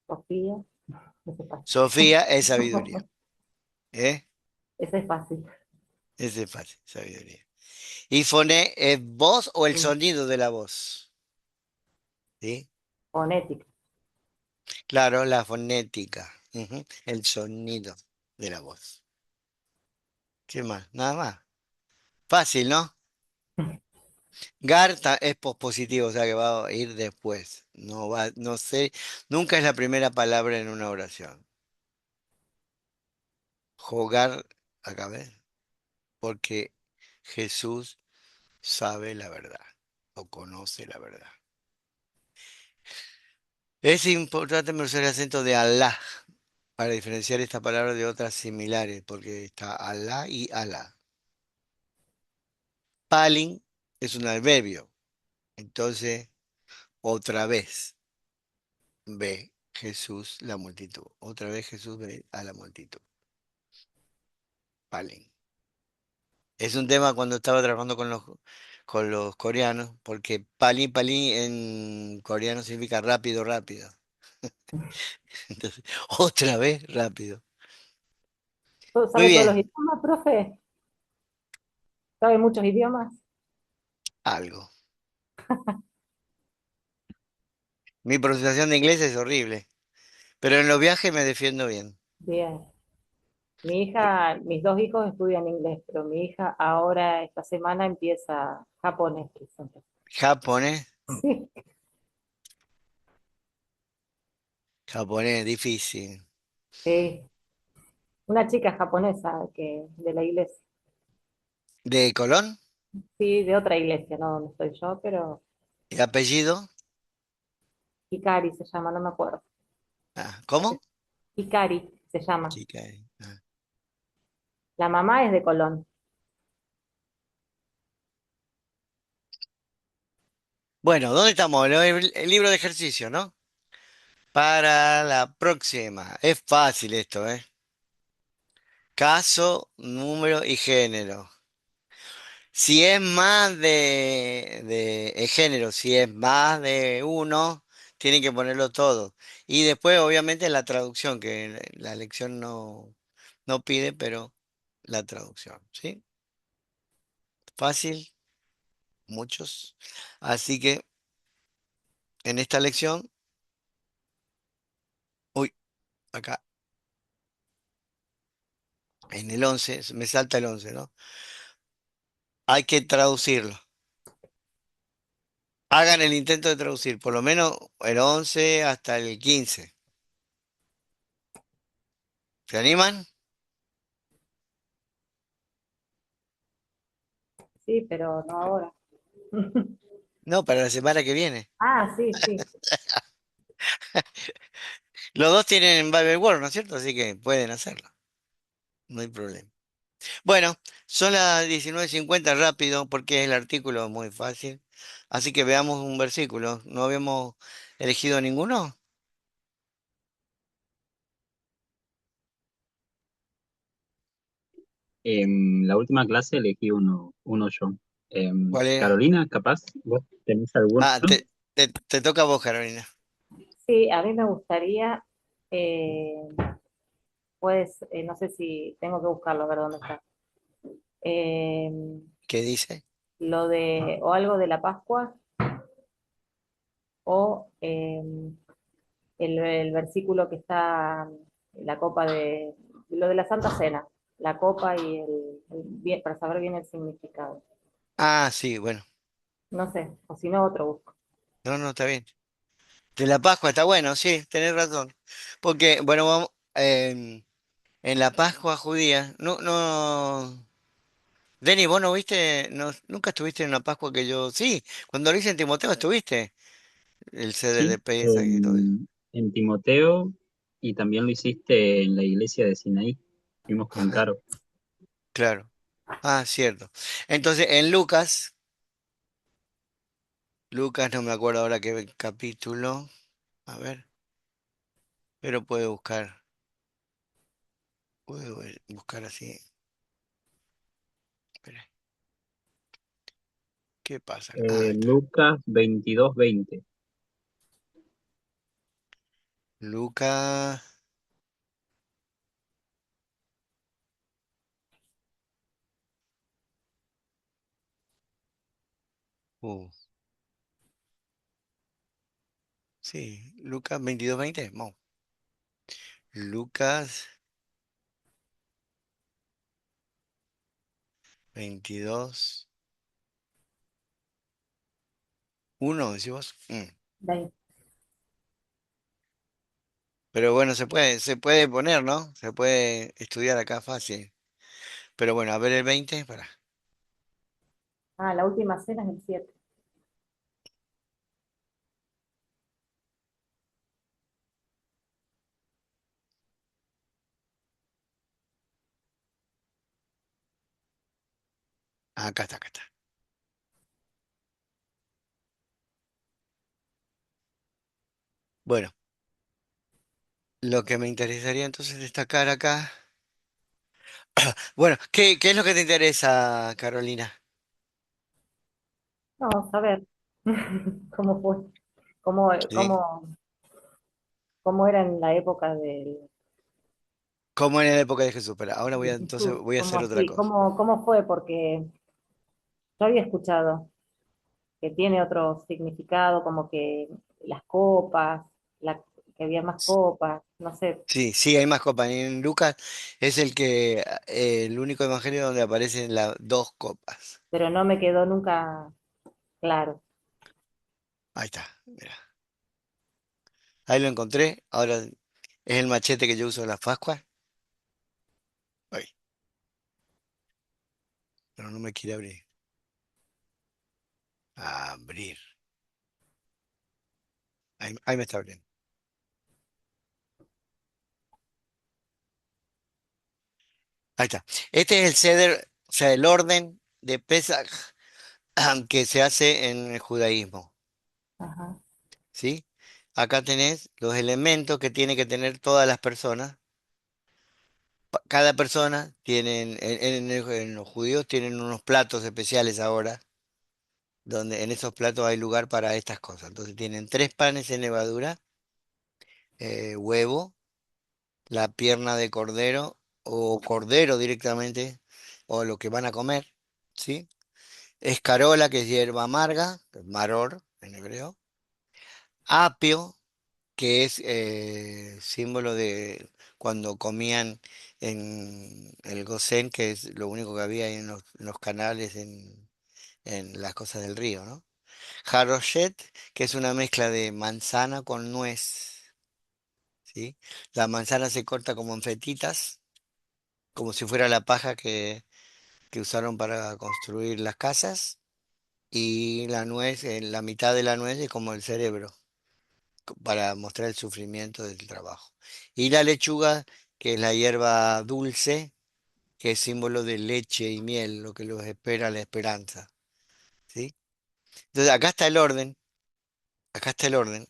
Sofía, ese es fácil. Sofía es sabiduría. ¿Eh? Ese es fácil. Ese es fácil, sabiduría. Y foné es voz o el Mm, sonido de la voz. ¿Sí? fonética. Claro, la fonética. Ujú, el sonido de la voz. ¿Qué más? Nada más. Fácil, ¿no? Garta es pospositivo, o sea que va a ir después. No va, no sé, nunca es la primera palabra en una oración. Jugar, acá ves, porque Jesús sabe la verdad o conoce la verdad. Es importante mencionar el acento de Allah para diferenciar esta palabra de otras similares, porque está Alá y Alá. Palin es un adverbio, entonces otra vez ve Jesús la multitud. Otra vez Jesús ve a la multitud. Palin. Es un tema cuando estaba trabajando con los coreanos, porque Palin, Palin en coreano significa rápido, rápido. Entonces, otra vez rápido. Muy ¿Sabe todos los bien, idiomas, profe? ¿Sabe muchos idiomas? algo. Mi pronunciación de inglés es horrible, pero en los viajes me defiendo bien. Bien. Mi hija, mis dos hijos estudian inglés, pero mi hija ahora, esta semana, empieza japonés. Japonés, Sí, japonés, difícil. sí. Una chica japonesa que de la iglesia. ¿De Colón? Sí, de otra iglesia, no donde estoy yo, pero ¿Y apellido? Hikari se llama, no me acuerdo. Ah, ¿cómo? Hikari se llama. Chica. Ah. La mamá es de Colón. Bueno, ¿dónde estamos? El libro de ejercicio, ¿no? Para la próxima. Es fácil esto, ¿eh? Caso, número y género. Si es más de género, si es más de uno, tienen que ponerlo todo. Y después, obviamente, la traducción, que la lección no pide, pero la traducción, ¿sí? Fácil, muchos. Así que en esta lección, uy, acá, en el 11 me salta el 11, ¿no? Hay que traducirlo. Hagan el intento de traducir, por lo menos el 11 hasta el 15. ¿Se animan? Sí, pero no ahora. No, para la semana que viene. Ah, sí, sí. Los dos tienen Bible Word, ¿no es cierto? Así que pueden hacerlo. No hay problema. Bueno, son las 19:50 rápido porque el artículo es muy fácil. Así que veamos un versículo. ¿No habíamos elegido ninguno? La última clase elegí uno yo. ¿Cuál es? Carolina, capaz, ¿vos tenés alguno? Ah, te toca a vos, Carolina. Sí, a mí me gustaría, eh, pues, no sé si tengo que buscarlo, a ver dónde está. Eh, ¿Qué dice? lo de, o algo de la Pascua, o el versículo que está en la copa de, lo de la Santa Cena, la copa y para saber bien el significado. Ah, sí, bueno. No sé, o si no, otro busco. No, no, está bien. De la Pascua está bueno, sí, tenés razón. Porque, bueno, vamos, en la Pascua judía, no, no. Denny, vos no viste, no, nunca estuviste en una Pascua que yo. Sí, cuando lo hice en Timoteo estuviste. El ceder de Sí, Pesach y todo eso. en Timoteo y también lo hiciste en la iglesia de Sinaí. Fuimos con Caro. Claro. Ah, cierto. Entonces, en Lucas, Lucas, no me acuerdo ahora qué capítulo. A ver, pero puede buscar así. Espera, ¿qué pasa? Ah, está. Lucas 22:20. Lucas, uh, sí, Lucas 22:20. No. Lucas 22, 1, decís vos. Veinte. Pero bueno, se puede poner, ¿no? Se puede estudiar acá fácil. Pero bueno, a ver el 20 para. Ah, la última cena es el 7. Acá está, acá está. Bueno, lo que me interesaría entonces destacar acá. Bueno, ¿qué es lo que te interesa, Carolina? Vamos a ver cómo fue, cómo, ¿Sí? cómo, cómo era en la época ¿Cómo en la época de Jesús? Pero ahora de entonces Jesús, voy a cómo hacer otra así, cosa. cómo fue, porque yo había escuchado que tiene otro significado, como que las copas, la, que había más copas, no sé, Sí, sí, hay más copas. En Lucas es el único evangelio donde aparecen las dos copas. pero no me quedó nunca claro. Ahí está, mira. Ahí lo encontré. Ahora es el machete que yo uso en las Pascuas. Ay, pero no me quiere abrir. Abrir. Ahí me está abriendo. Ahí está. Este es el ceder, o sea, el orden de Pesach que se hace en el judaísmo. Ajá, ¿Sí? Acá tenés los elementos que tienen que tener todas las personas. Cada persona tienen, en los judíos tienen unos platos especiales ahora, donde en esos platos hay lugar para estas cosas. Entonces tienen tres panes en levadura, huevo, la pierna de cordero o cordero directamente, o lo que van a comer, ¿sí? Escarola, que es hierba amarga, que es maror en hebreo. Apio, que es símbolo de cuando comían en el Gosén, que es lo único que había ahí en los canales, en las cosas del río, ¿no? Jarrochet, que es una mezcla de manzana con nuez, ¿sí? La manzana se corta como en fetitas, como si fuera la paja que usaron para construir las casas, y la nuez, la mitad de la nuez es como el cerebro, para mostrar el sufrimiento del trabajo. Y la lechuga, que es la hierba dulce, que es símbolo de leche y miel, lo que los espera la esperanza. ¿Sí? Entonces, acá está el orden, acá está el orden.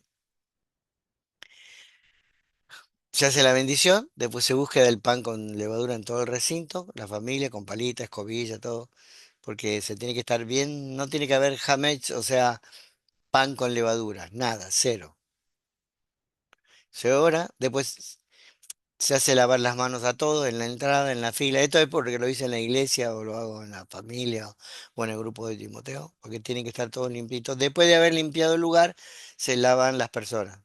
Se hace la bendición, después se busca el pan con levadura en todo el recinto, la familia con palita, escobilla, todo, porque se tiene que estar bien, no tiene que haber hametz, o sea, pan con levadura, nada, cero. Se ora, después se hace lavar las manos a todos en la entrada, en la fila. Esto es porque lo hice en la iglesia o lo hago en la familia o en el grupo de Timoteo, porque tienen que estar todos limpitos. Después de haber limpiado el lugar, se lavan las personas.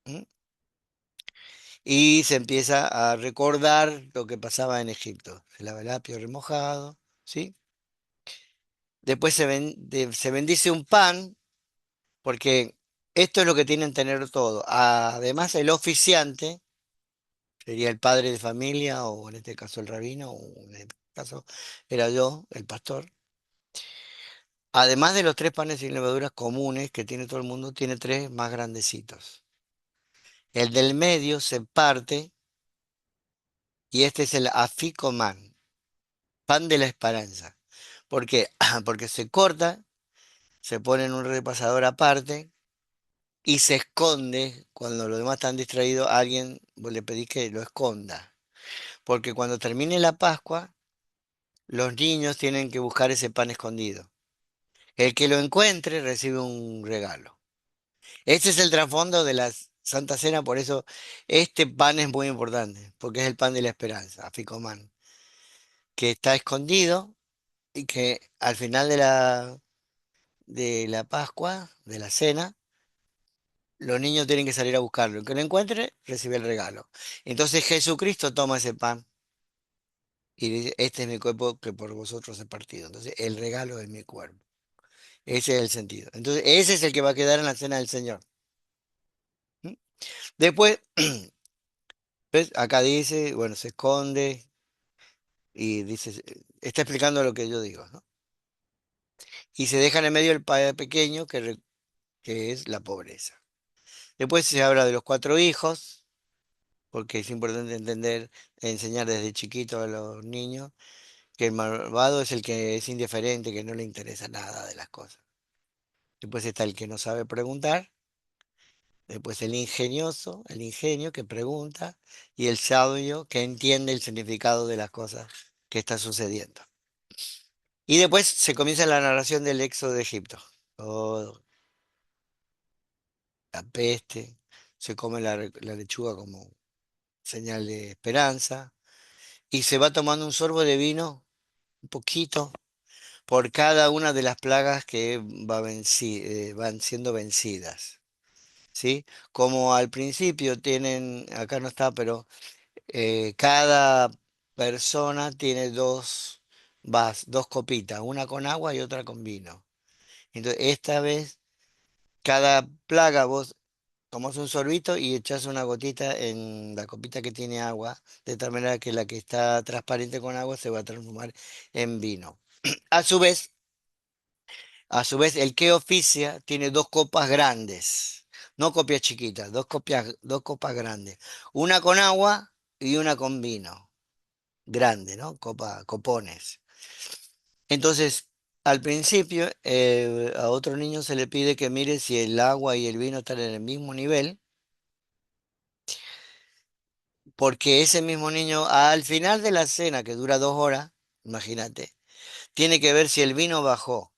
¿M? Y se empieza a recordar lo que pasaba en Egipto. Se lava el apio remojado, ¿sí? Después se bendice un pan, porque esto es lo que tienen que tener todo. Además, el oficiante sería el padre de familia, o en este caso el rabino, o en este caso era yo, el pastor. Además de los tres panes sin levaduras comunes que tiene todo el mundo, tiene tres más grandecitos. El del medio se parte y este es el aficoman, pan de la esperanza. ¿Por qué? Porque se corta, se pone en un repasador aparte y se esconde cuando los demás están distraídos. A alguien vos le pedís que lo esconda. Porque cuando termine la Pascua, los niños tienen que buscar ese pan escondido. El que lo encuentre recibe un regalo. Ese es el trasfondo de la Santa Cena, por eso este pan es muy importante, porque es el pan de la esperanza, Aficomán, que está escondido y que al final de la Pascua, de la cena, los niños tienen que salir a buscarlo. El que lo encuentre recibe el regalo. Entonces Jesucristo toma ese pan y dice, este es mi cuerpo que por vosotros he partido. Entonces el regalo es mi cuerpo. Ese es el sentido. Entonces ese es el que va a quedar en la cena del Señor. ¿Mm? Después, ¿ves? Acá dice, bueno, se esconde y dice, está explicando lo que yo digo, ¿no? Y se deja en el medio el padre pequeño que es la pobreza. Después se habla de los cuatro hijos, porque es importante entender, enseñar desde chiquito a los niños que el malvado es el que es indiferente, que no le interesa nada de las cosas. Después está el que no sabe preguntar, después el ingenioso, el ingenio que pregunta, y el sabio que entiende el significado de las cosas que están sucediendo. Y después se comienza la narración del éxodo de Egipto. Todo, la peste, se come la lechuga como señal de esperanza, y se va tomando un sorbo de vino, un poquito, por cada una de las plagas que van siendo vencidas. ¿Sí? Como al principio tienen, acá no está, pero cada persona tiene dos copitas, una con agua y otra con vino. Entonces, esta vez, cada plaga vos tomás un sorbito y echás una gotita en la copita que tiene agua, de tal manera que la que está transparente con agua se va a transformar en vino. A su vez, el que oficia tiene dos copas grandes, no copias chiquitas, dos copas grandes. Una con agua y una con vino. Grande, ¿no? Copones. Entonces, al principio, a otro niño se le pide que mire si el agua y el vino están en el mismo nivel, porque ese mismo niño, al final de la cena, que dura 2 horas, imagínate, tiene que ver si el vino bajó.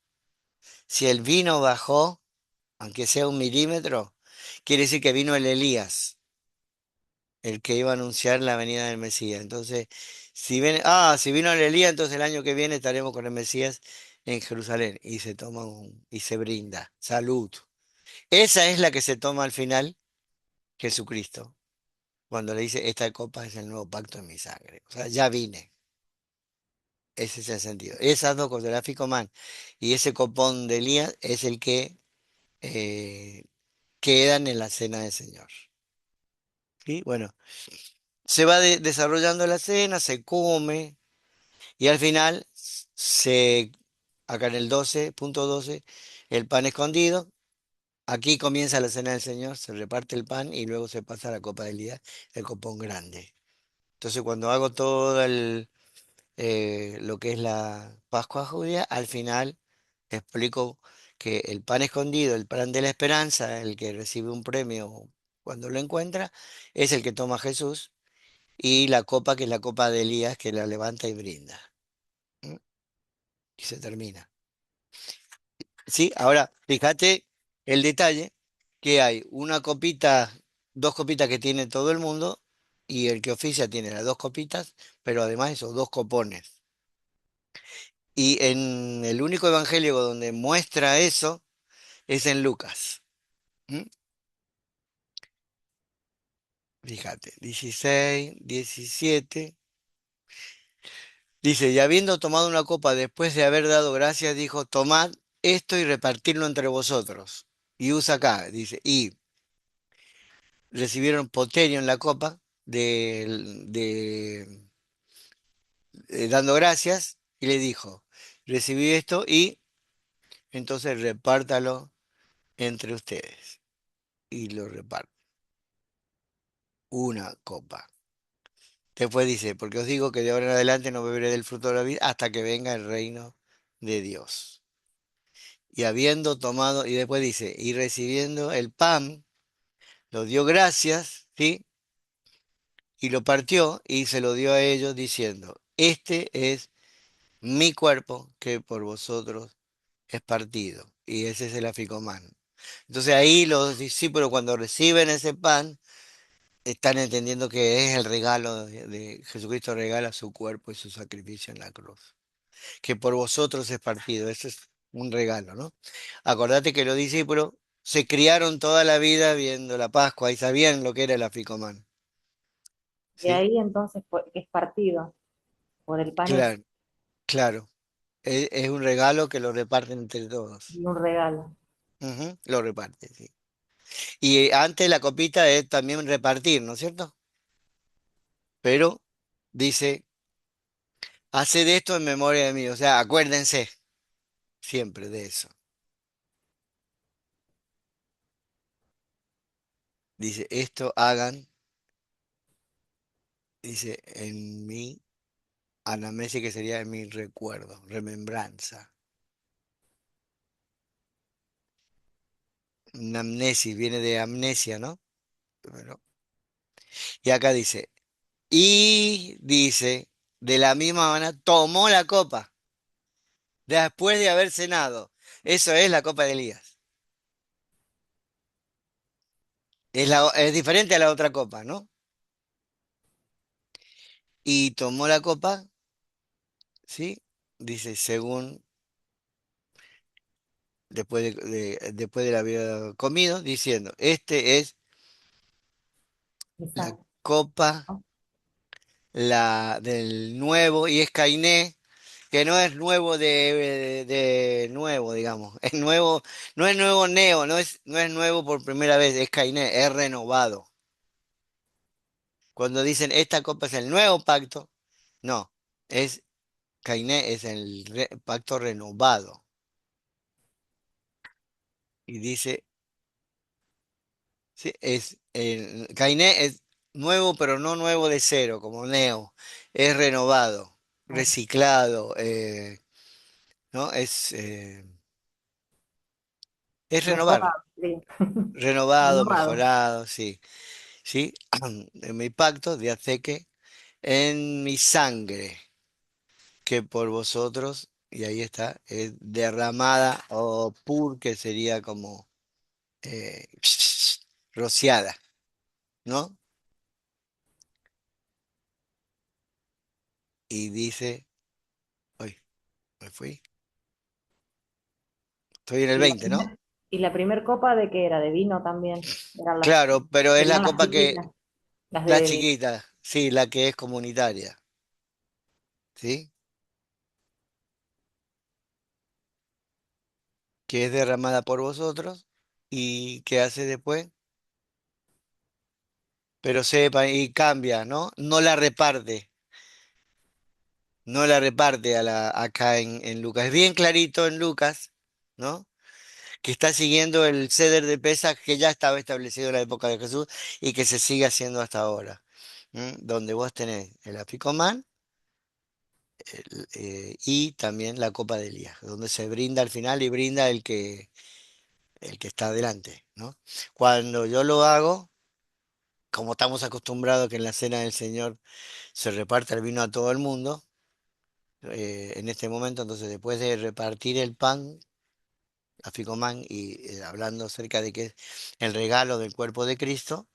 Si el vino bajó, aunque sea 1 milímetro, quiere decir que vino el Elías, el que iba a anunciar la venida del Mesías. Entonces, si vino el Elías, entonces el año que viene estaremos con el Mesías en Jerusalén. Y se toma y se brinda. Salud. Esa es la que se toma al final Jesucristo, cuando le dice, esta copa es el nuevo pacto en mi sangre. O sea, ya vine. Ese es el sentido. Esas dos cosas, el Aficomán y ese copón de Elías, es el que eh, quedan en la cena del Señor. ¿Sí? Bueno, se va desarrollando la cena, se come y al final acá en el 12.12, el pan escondido. Aquí comienza la cena del Señor, se reparte el pan y luego se pasa a la copa del día, el copón grande. Entonces cuando hago todo lo que es la Pascua judía, al final explico que el pan escondido, el pan de la esperanza, el que recibe un premio cuando lo encuentra, es el que toma Jesús, y la copa, que es la copa de Elías, que la levanta y brinda. ¿Mm? Y se termina. Sí, ahora fíjate el detalle, que hay una copita, dos copitas que tiene todo el mundo, y el que oficia tiene las dos copitas, pero además esos dos copones. Y en el único evangelio donde muestra eso es en Lucas. ¿Mm? Fíjate, 16, 17. Dice, y habiendo tomado una copa después de haber dado gracias, dijo, tomad esto y repartirlo entre vosotros. Y usa acá, dice, y recibieron poterio en la copa dando gracias, y le dijo, recibí esto y entonces repártalo entre ustedes. Y lo reparte, una copa. Después dice, porque os digo que de ahora en adelante no beberé del fruto de la vida hasta que venga el reino de Dios. Y habiendo tomado, y después dice, y recibiendo el pan, lo dio gracias, ¿sí? Y lo partió y se lo dio a ellos diciendo, este es mi cuerpo que por vosotros es partido. Y ese es el aficomán. Entonces ahí los discípulos, cuando reciben ese pan, están entendiendo que es el regalo Jesucristo, regala su cuerpo y su sacrificio en la cruz. Que por vosotros es partido. Eso es un regalo, ¿no? Acordate que los discípulos se criaron toda la vida viendo la Pascua y sabían lo que era el aficomán. De ¿Sí? ahí entonces que es partido por el pan Claro, claro. Es un regalo que lo reparten entre todos. y un regalo. Ujú, lo reparten, sí. Y antes la copita es también repartir, ¿no es cierto? Pero dice, haced esto en memoria de mí. O sea, acuérdense siempre de eso. Dice, esto hagan, dice, en mi anamnesis, que sería en mi recuerdo, remembranza. Amnesis viene de amnesia, ¿no? Pero- y acá dice, y dice, de la misma manera, tomó la copa después de haber cenado. Eso es la copa de Elías. Es diferente a la otra copa, ¿no? Y tomó la copa, ¿sí? Dice, según, después de haber comido, diciendo, este es la Exacto. copa ¿No? del nuevo, y es Cainé, que no es nuevo de nuevo, digamos. Es nuevo, no es nuevo neo, no es nuevo por primera vez, es Cainé, es renovado. Cuando dicen esta copa es el nuevo pacto, no, es Cainé, es el pacto renovado. Y dice, sí, Kainé es nuevo, pero no nuevo de cero, como Neo. Es renovado, Claro. reciclado, ¿no? Es renovar, Mejorado, sí. renovado, Renovado. mejorado, sí. Sí, en mi pacto, de hace que en mi sangre, que por vosotros, y ahí está, es derramada, o pur, que sería como eh, rociada, ¿no? Y dice, uy, me fui. Estoy en el Y la 20, ¿no? primer, y la primer copa de qué era, de vino también. Claro, pero es la Serían las copa chiquitas, las la de, chiquita, sí, la que es comunitaria, ¿sí? Que es derramada por vosotros y que hace después, pero sepa y cambia, ¿no? No la reparte acá en Lucas. Es bien clarito en Lucas, ¿no? Que está siguiendo el ceder de Pesaj que ya estaba establecido en la época de Jesús y que se sigue haciendo hasta ahora. ¿M? Donde vos tenés el aficomán, y también la copa de Elías, donde se brinda al final y brinda el que está adelante, ¿no? Cuando yo lo hago, como estamos acostumbrados que en la cena del Señor se reparte el vino a todo el mundo, en este momento, entonces después de repartir el pan, Afikoman, y hablando acerca de que es el regalo del cuerpo de Cristo,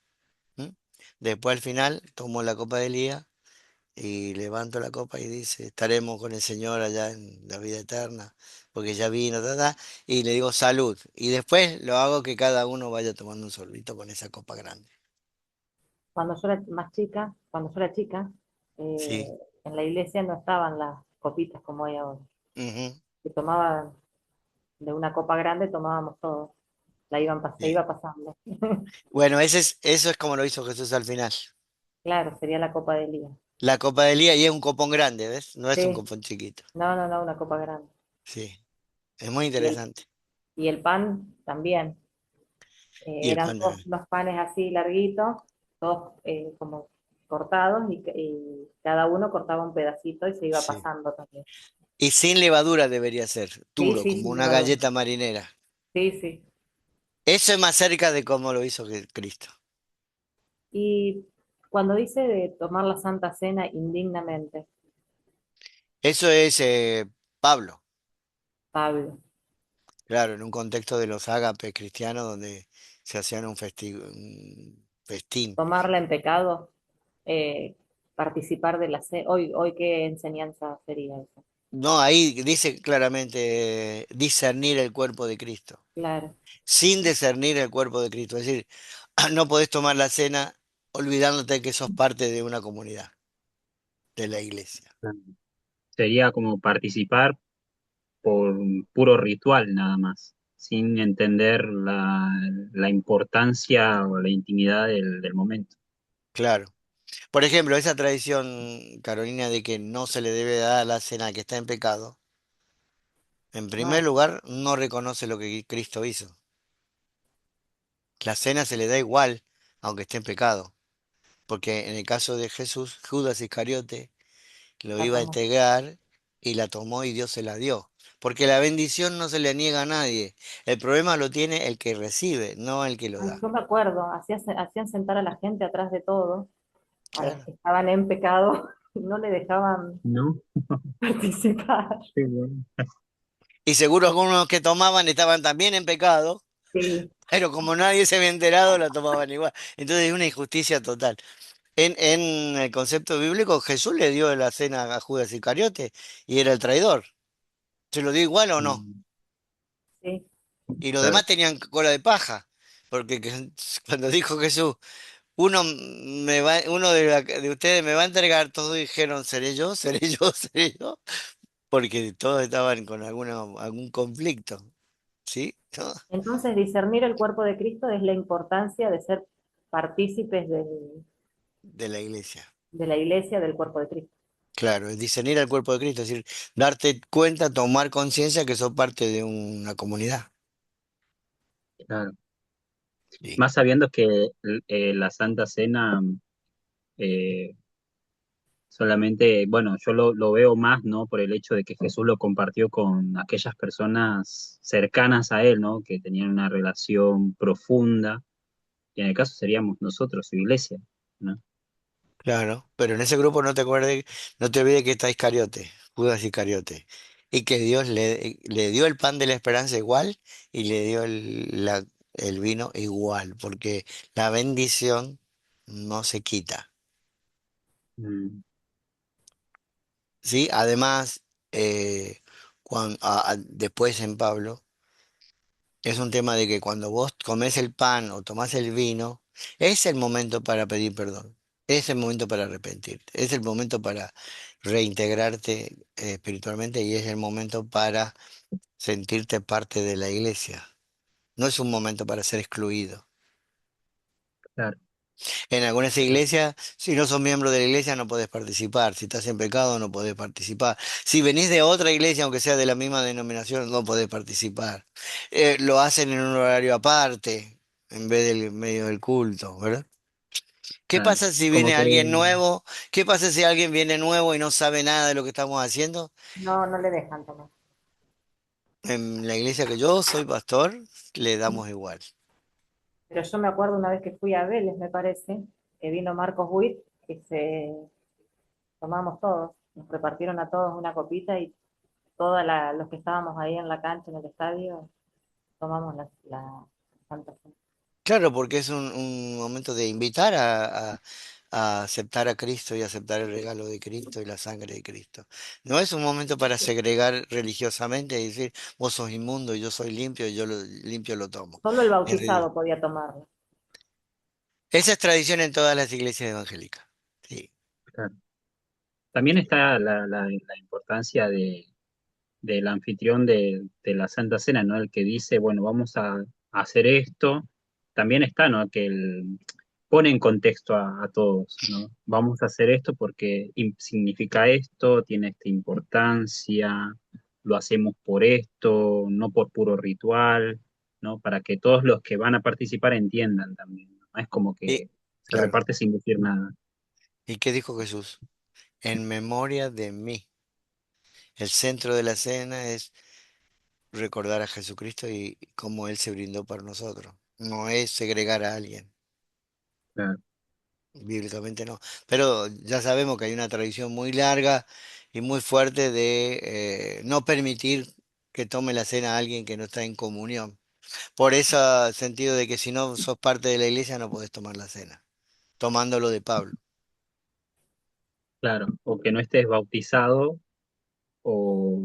¿m? Después al final tomo la copa de Elías y levanto la copa y dice, estaremos con el Señor allá en la vida eterna, porque ya vino, y le digo salud. Y después lo hago que cada uno vaya tomando un sorbito con esa copa grande. Cuando yo era más chica, cuando yo era chica, Sí. en la iglesia no estaban las copitas como hay ahora. Ujú, Se tomaba de una copa grande, tomábamos todos. Se sí. iba pasando. Bueno, eso es como lo hizo Jesús al final. Claro, sería la copa de Elías. La copa de Elías y es un copón grande, ¿ves? No es un Sí, copón chiquito. no, no, no, una copa grande. Sí, es muy Y el, interesante. y el pan también. Y el Eran pan todos también. unos panes así larguitos, todos como cortados, y cada uno cortaba un pedacito y se iba Sí. pasando también. Y sin levadura debería ser, Sí, duro, sí, como sin una levadura. galleta marinera. Sí, sí. Eso es más cerca de cómo lo hizo Cristo. Y cuando dice de tomar la Santa Cena indignamente, Eso es Pablo, Pablo, claro, en un contexto de los ágapes cristianos donde se hacían un festín. tomarla en pecado, participar de la cena, hoy qué enseñanza sería eso. No, ahí dice claramente discernir el cuerpo de Cristo. Claro. Sin discernir el cuerpo de Cristo. Es decir, no podés tomar la cena olvidándote que sos parte de una comunidad, de la iglesia. Sería como participar por puro ritual nada más, sin entender la importancia o la intimidad del momento. Claro. Por ejemplo, esa tradición, Carolina, de que no se le debe dar la cena al que está en pecado, en primer Ah, lugar, no reconoce lo que Cristo hizo. La cena se le da igual, aunque esté en pecado. Porque en el caso de Jesús, Judas Iscariote lo la iba a tomo. entregar y la tomó y Dios se la dio. Porque la bendición no se le niega a nadie. El problema lo tiene el que recibe, no el que lo Ay, da. yo me acuerdo, hacían sentar a la gente atrás de todo, a los Claro. que estaban en pecado, y no le dejaban ¿No? participar. Qué bueno. Y seguro algunos que tomaban estaban también en pecado, Sí, pero como nadie se había enterado, la tomaban igual. Entonces es una injusticia total. En el concepto bíblico, Jesús le dio la cena a Judas Iscariote y era el traidor. ¿Se lo dio igual o no? Mm, sí. Y los claro. demás tenían cola de paja, porque cuando dijo Jesús, uno de ustedes me va a entregar, todos dijeron, ¿seré yo? ¿Seré yo? ¿Seré yo? Porque todos estaban con algún conflicto, ¿sí? ¿No? Entonces, discernir el cuerpo de Cristo es la importancia de ser partícipes De la iglesia. de la iglesia del cuerpo de Cristo. Claro, es discernir al cuerpo de Cristo, es decir, darte cuenta, tomar conciencia que sos parte de una comunidad. Claro. Sí, Más sabiendo que la Santa Cena eh, solamente, bueno, yo lo veo más, ¿no? Por el hecho de que Jesús lo compartió con aquellas personas cercanas a él, ¿no? Que tenían una relación profunda, y en el caso seríamos nosotros, su iglesia, ¿no? claro, pero en ese grupo no te olvides que está Iscariote, Judas Iscariote, y que Dios le dio el pan de la esperanza igual y le dio el vino igual, porque la bendición no se quita, Mm, ¿sí? Además, después en Pablo, es un tema de que cuando vos comes el pan o tomás el vino, es el momento para pedir perdón, es el momento para arrepentirte, es el momento para reintegrarte espiritualmente y es el momento para sentirte parte de la iglesia. No es un momento para ser excluido. claro, En algunas iglesias, si no sos miembro de la iglesia, no podés participar. Si estás en pecado, no podés participar. Si venís de otra iglesia, aunque sea de la misma denominación, no podés participar. Lo hacen en un horario aparte, en vez del medio del culto, ¿verdad? ¿Qué Claro. pasa si Como viene que, alguien nuevo? ¿Qué pasa si alguien viene nuevo y no sabe nada de lo que estamos haciendo? No, no le dejan tomar. En la iglesia que yo soy pastor, le damos igual. Pero yo me acuerdo una vez que fui a Vélez, me parece, que vino Marcos Witt, que se tomamos todos, nos repartieron a todos una copita y los que estábamos ahí en la cancha, en el estadio, tomamos la Santa Cena. Claro, porque es un momento de invitar a aceptar a Cristo y aceptar el regalo de Cristo y la sangre de Cristo. No es un momento para segregar religiosamente y decir, vos sos inmundo y yo soy limpio y yo lo limpio lo tomo. Solo el En realidad, bautizado podía tomarlo. esa es tradición en todas las iglesias evangélicas. Sí. claro. También está la importancia del anfitrión de la Santa Cena, ¿no? El que dice, bueno, vamos a hacer esto. También está, ¿no? Que él pone en contexto a todos, ¿no? Vamos a hacer esto porque significa esto, tiene esta importancia, lo hacemos por esto, no por puro ritual, ¿no? Para que todos los que van a participar entiendan también, ¿no? No es como Y, que se claro. reparte sin decir nada. ¿Y qué dijo Jesús? En memoria de mí. El centro de la cena es recordar a Jesucristo y cómo Él se brindó por nosotros. No es segregar a alguien. Claro. Bíblicamente no. Pero ya sabemos que hay una tradición muy larga y muy fuerte de no permitir que tome la cena alguien que no está en comunión. Por ese sentido de que si no sos parte de la iglesia no podés tomar la cena. Tomándolo de Pablo. Claro, o que no estés bautizado o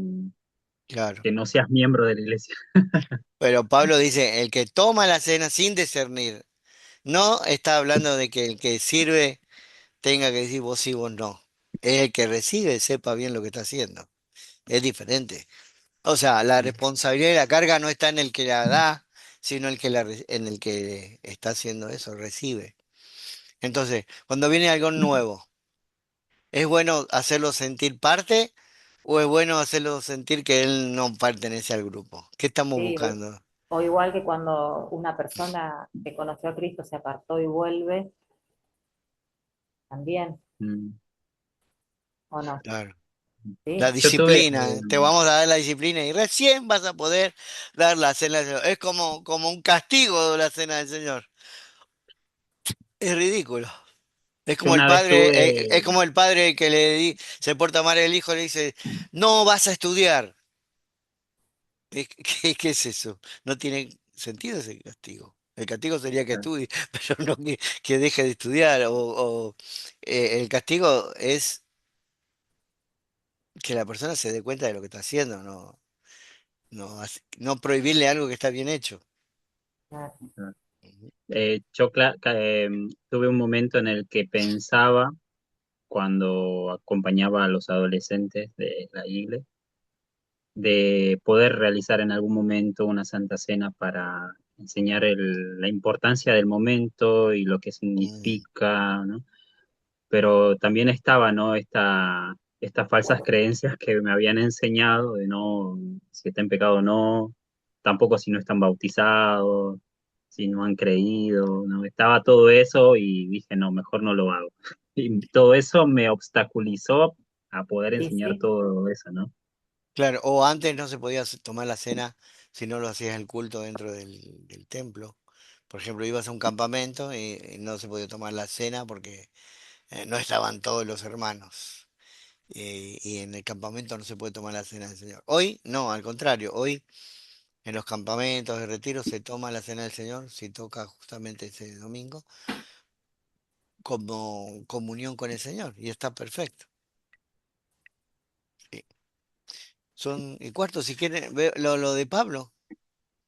Claro. que no seas miembro de la iglesia. Pero Pablo dice, el que toma la cena sin discernir, no está hablando de que el que sirve tenga que decir vos sí, vos no. Es el que recibe, sepa bien lo que está haciendo. Es diferente. O sea, la responsabilidad y la carga no está en el que la da, sino en el que está haciendo eso, recibe. Entonces, cuando viene algo nuevo, ¿es bueno hacerlo sentir parte o es bueno hacerlo sentir que él no pertenece al grupo? ¿Qué estamos Sí, buscando? o igual que cuando una persona que conoció a Cristo se apartó y vuelve, también, Mm. ¿o no? Claro. La Sí, Yo tuve, disciplina, te vamos a dar la disciplina y recién vas a poder dar la cena del Señor. Es como un castigo la cena del Señor. Es ridículo. Es yo como el una vez padre, tuve, es como el padre que se porta mal el hijo, le dice, no vas a estudiar. ¿Qué es eso? No tiene sentido ese castigo. El castigo sería que estudie, pero no que deje de estudiar. El castigo es que la persona se dé cuenta de lo que está haciendo, no prohibirle algo que está bien hecho. claro. Ujú. tuve un momento en el que pensaba, cuando acompañaba a los adolescentes de la iglesia, de poder realizar en algún momento una Santa Cena para enseñar la importancia del momento y lo que Mm, significa, ¿no? Pero también estaba, ¿no? Estas falsas creencias que me habían enseñado de no, si está en pecado o no, tampoco si no están bautizados, si no han creído, ¿no? Estaba todo eso y dije, no, mejor no lo hago. Y todo eso me obstaculizó a poder Y enseñar sí, todo eso, ¿no? claro, o antes no se podía tomar la cena si no lo hacías el culto dentro del templo. Por ejemplo, ibas a un campamento y no se podía tomar la cena porque no estaban todos los hermanos. Y en el campamento no se puede tomar la cena del Señor. Hoy, no, al contrario, hoy en los campamentos de retiro se toma la cena del Señor, si toca justamente ese domingo, como comunión con el Señor, y está perfecto. Sí. Y cuarto, si quieren, lo de Pablo,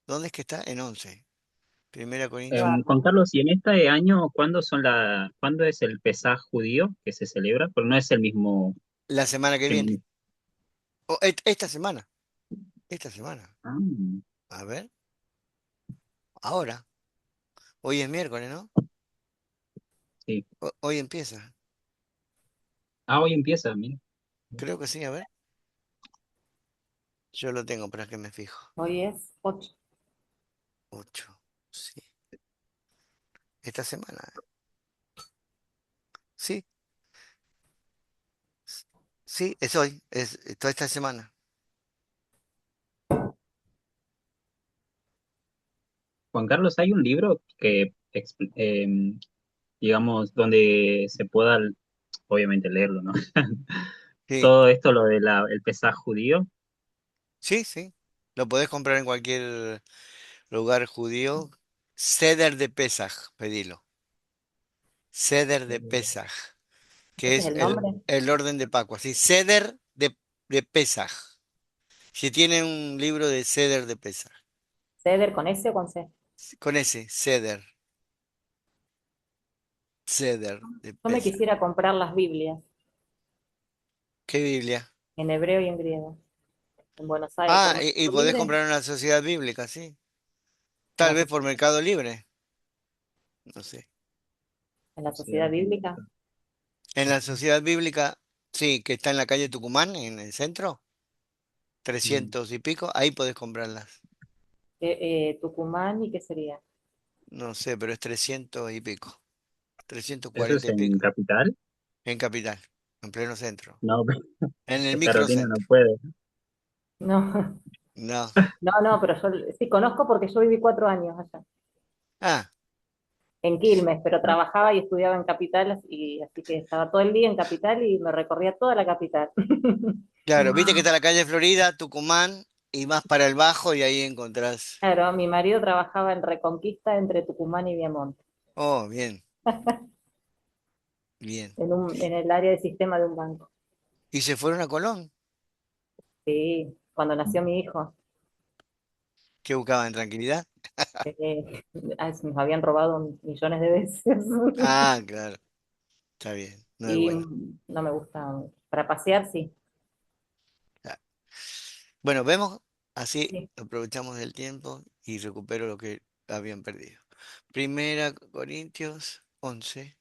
¿dónde es que está? En 11. Primera Corintios, guarda. Juan Carlos, ¿y en este año cuándo es el Pesaj judío que se celebra? Pero no es el mismo la semana que que... viene. O esta semana, esta semana. Ah, A ver, ahora. Hoy es miércoles, ¿no? sí. Hoy empieza. Ah, hoy empieza, mira. Creo que sí, a ver. Yo lo tengo, para que me fijo. Hoy es 8. 8. Sí. Esta semana. Sí, sí, es hoy, es toda esta semana. Juan Carlos, hay un libro que, digamos, donde se pueda, obviamente, leerlo, ¿no? Sí, Todo esto, lo del el pesaje judío. sí, sí. Lo podés comprar en cualquier lugar judío. Ceder de Pesaj, pedilo. Ceder de Pesaj, que Ese es es el nombre. el orden de Pascua. Sí, Ceder de Pesaj. Si tiene un libro de Ceder de Pesaj. ¿Ceder con S o con C? Con ese, Ceder, Ceder de Yo me Pesaj. quisiera comprar las Biblias ¿Qué Biblia? en hebreo y en griego. En Buenos Aires, por Ah, y Mercado podés Libre, comprar una sociedad bíblica, sí. en Tal la, vez por Mercado Libre, no sé. en la Sociedad sociedad bíblica. Bíblica. En la sociedad bíblica, sí, que está en la calle Tucumán, en el centro, Mm. 300 y pico, ahí podés comprarlas. Tucumán, ¿y qué sería? No sé, pero es 300 y pico, ¿Eso 340 es y en pico, Capital? en Capital, en pleno centro, No, en el Carolina no microcentro. puede. No, No. no, pero yo sí conozco porque yo viví 4 años allá, Ah, en Quilmes, pero trabajaba y estudiaba en Capital, y así que estaba todo el día en Capital y me recorría toda la capital. claro, viste que está la calle Florida, Tucumán, y más para el bajo, y ahí encontrás. Claro, mi marido trabajaba en Reconquista entre Tucumán y Viamonte, Oh, bien, bien. en el área de sistema de un banco. ¿Y se fueron a Colón? Sí, cuando nació mi hijo, ¿Qué buscaban? ¿Tranquilidad? eh, nos habían robado millones de veces Ah, claro, está bien, no es y bueno. no me gusta. Para pasear, sí. Ah. Bueno, vemos, así Sí. aprovechamos el tiempo y recupero lo que habían perdido. Primera Corintios 11.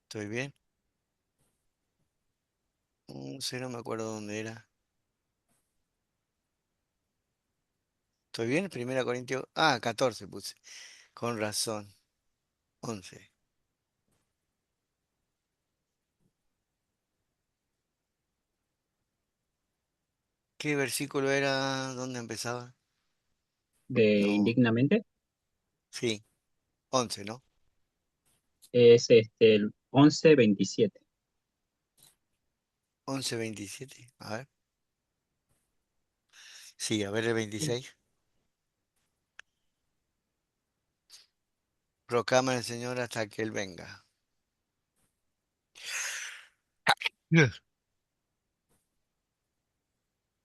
¿Estoy bien? 11, no me acuerdo dónde era. ¿Estoy bien? Primera Corintios. Ah, 14 puse. Con razón. 11. ¿Qué versículo era? ¿Dónde empezaba? De No, Indignamente sí, 11, ¿no? es el 11:27. 11:27. A ver. Sí, a ver el 26. Proclama el Señor hasta que Él venga. Bien.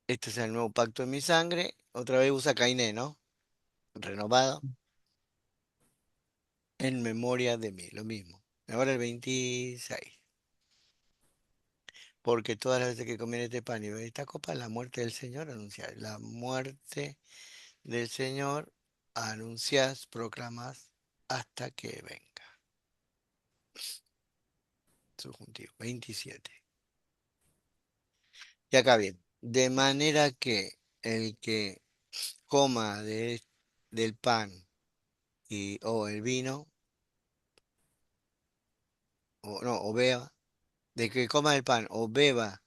Este es el nuevo pacto en mi sangre. Otra vez usa Cainé, ¿no? Renovado en memoria de mí. Lo mismo. Ahora el 26. Porque todas las veces que comiere este pan y bebe esta copa, la muerte del Señor anunciar. La muerte del Señor anuncias, proclamas hasta que venga. Subjuntivo. 27. Y acá bien. De manera que el que coma del pan o el vino, o no, o beba, de que coma el pan o beba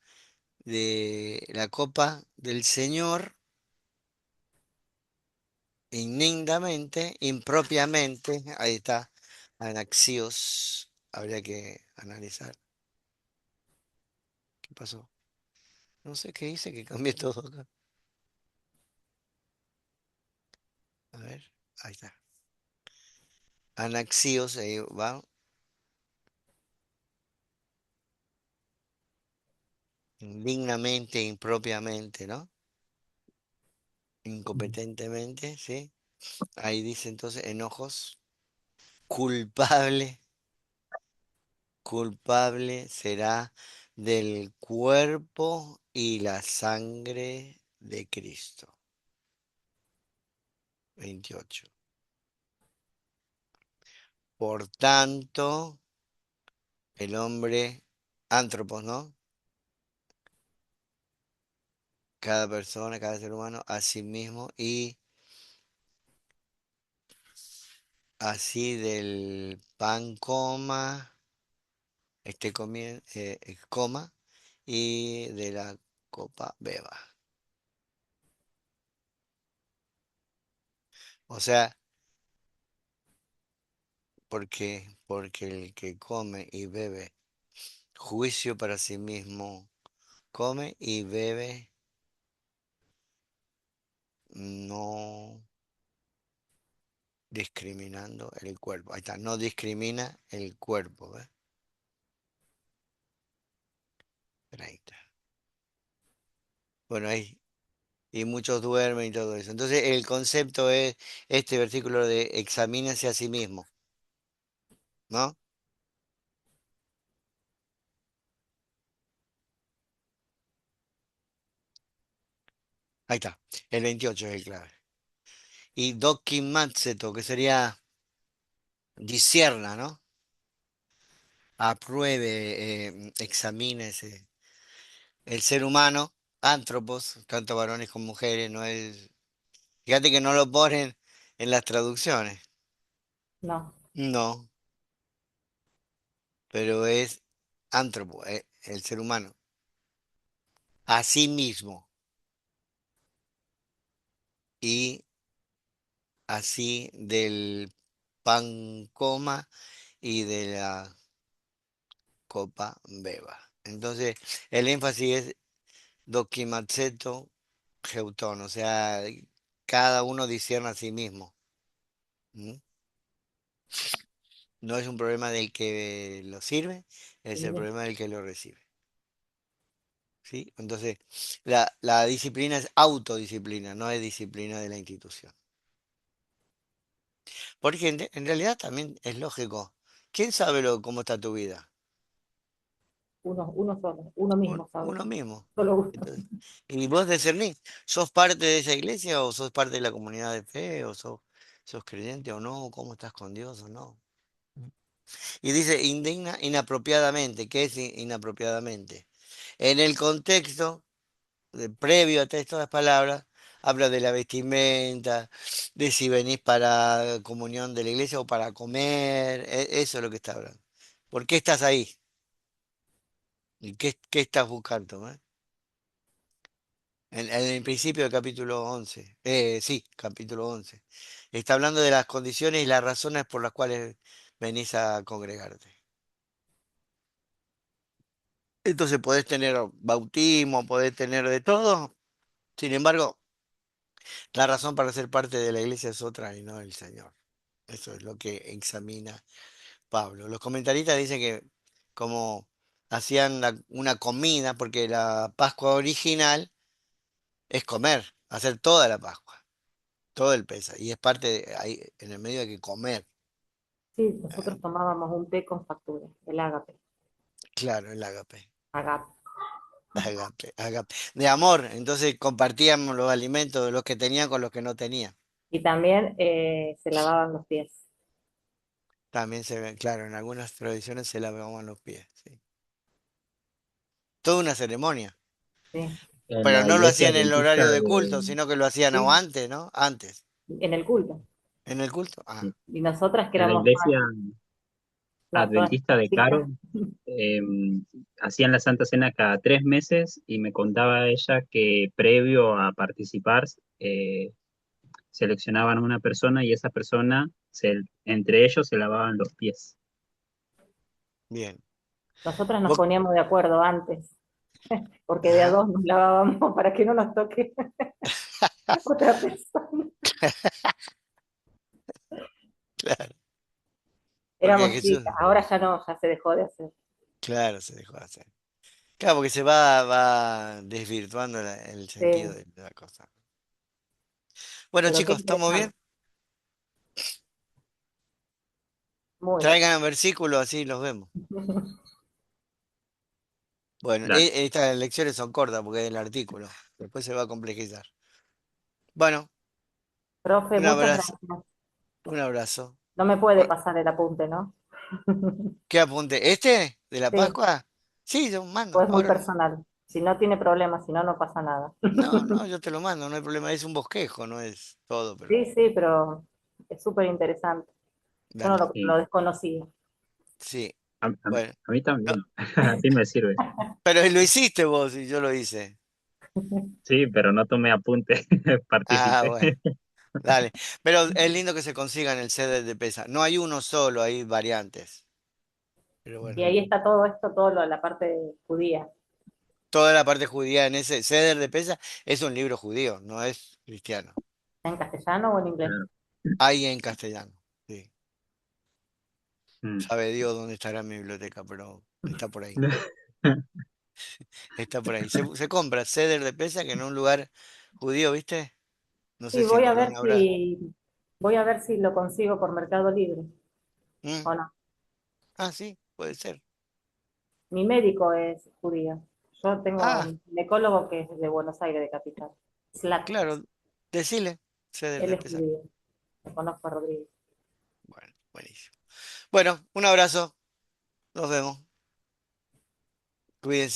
de la copa del Señor impropiamente, ahí está, anaxios, habría que analizar. ¿Qué pasó? No sé qué hice, que cambié todo acá. A ver, ahí está. Anaxios, ahí va, indignamente, impropiamente, ¿no? Incompetentemente, ¿sí? Ahí dice entonces enojos, culpable, culpable será del cuerpo y la sangre de Cristo. 28. Por tanto, el hombre, antropos, ¿no? Cada persona, cada ser humano, a sí mismo y así del pan coma, coma, y de la copa beba. O sea, porque el que come y bebe juicio para sí mismo, come y bebe no discriminando el cuerpo. Ahí está, no discrimina el cuerpo, ¿ves? 30. Bueno, ahí, y muchos duermen y todo eso. Entonces, el concepto es este versículo de examínese a sí mismo, ¿no? Ahí está, el 28 es el clave. Y dokimatseto, que sería discierna, ¿no? Apruebe, examínese. El ser humano, antropos, tanto varones como mujeres, no es. Fíjate que no lo ponen en las traducciones. No, No, pero es antropo, el ser humano. A sí mismo. Y así del pan coma y de la copa beba. Entonces, el énfasis es dokimatseto geutón, o sea, cada uno discierne a sí mismo. ¿Mm? No es un problema del que lo sirve, es el sí, problema del que lo recibe. ¿Sí? Entonces, la disciplina es autodisciplina, no es disciplina de la institución. Porque en realidad también es lógico. ¿Quién sabe cómo está tu vida? uno solo, uno mismo sabe, Uno mismo. solo uno. Entonces, y vos discernís, ¿sos parte de esa iglesia o sos parte de la comunidad de fe o sos creyente o no? ¿Cómo estás con Dios o no? Y dice, indigna inapropiadamente. ¿Qué es inapropiadamente? En el contexto previo a todas estas palabras, habla de la vestimenta, de si venís para comunión de la iglesia o para comer, eso es lo que está hablando. ¿Por qué estás ahí? ¿Y qué estás buscando? En el principio del capítulo 11, sí, capítulo 11, está hablando de las condiciones y las razones por las cuales venís a congregarte. Entonces podés tener bautismo, podés tener de todo. Sin embargo, la razón para ser parte de la iglesia es otra y no el Señor. Eso es lo que examina Pablo. Los comentaristas dicen que como hacían una comida, porque la Pascua original es comer, hacer toda la Pascua, todo el pesa, y es parte de ahí, en el medio hay que comer. Sí, nosotros eh, tomábamos un té con factura, el ágape, claro, el ágape, agape. ágape, ágape. De amor, entonces compartíamos los alimentos de los que tenían con los que no tenían. Y también se lavaban los pies. También se ve, claro, en algunas tradiciones se lavaban los pies, sí. Toda una ceremonia. Sí. Pero En la no lo iglesia hacían en el adventista horario de culto, de, sino que lo hacían Sí, antes, ¿no? Antes. en el culto. ¿En el culto? Ah, Y nosotras que en la éramos iglesia más, no, todas adventista de chicas, Caro, eh, hacían la Santa Cena cada 3 meses y me contaba ella que previo a participar seleccionaban a una persona y esa persona, entre ellos se lavaban los pies. bien. nosotras nos Vos- poníamos de acuerdo antes, porque de a Ajá, dos nos lavábamos para que no nos toque otra persona. claro. Porque Éramos Jesús, chicas, ahora ya no, ya se dejó de hacer. claro, se dejó hacer. Claro, porque se va desvirtuando el sentido Sí, de la cosa. Bueno, pero qué chicos, ¿estamos bien? interesante, muy. Traigan un versículo, así los vemos. Bueno, Dale, estas lecciones son cortas porque es el artículo. Después se va a complejizar. Bueno, Profe, un muchas abrazo, gracias. un abrazo. No me puede Cu- pasar el apunte, ¿no? ¿Qué apunte? ¿Este? ¿De la Sí, Pascua? Sí, yo mando, pues es muy ahora lo mando. personal. Si no tiene problema, si no, no pasa nada. No, no, yo te lo mando, no hay problema. Es un bosquejo, no es todo, pero Sí, sí, pero es súper interesante. Yo no Dale, lo Y desconocía. sí, bueno. a mí No, también, así me sirve. pero lo hiciste vos y yo lo hice. Sí, pero no tomé apunte, Ah, participé. bueno, dale. Pero es lindo que se consigan el CD de pesa. No hay uno solo, hay variantes. Pero Y bueno, ahí está todo esto, la parte judía. toda la parte judía en ese Ceder de pesa es un libro judío, no es cristiano. ¿Está en castellano o en inglés? Claro. Hay en castellano, sí. Mm. Sabe Dios dónde estará mi biblioteca, pero está por ahí. Está por ahí. Se compra Ceder de pesa, que en un lugar judío, ¿viste? No sé Sí, si en Colón habrá. voy a ver si lo consigo por Mercado Libre ¿Mm? o no. Ah, sí, puede ser. Mi médico es judío. Yo tengo Ah, un ginecólogo que es de Buenos Aires, de Capital. Slack, claro, decile, Ceder él de es pesa. judío. Lo conozco a Rodríguez. Bueno, buenísimo. Bueno, un abrazo. Nos vemos. Cuídense.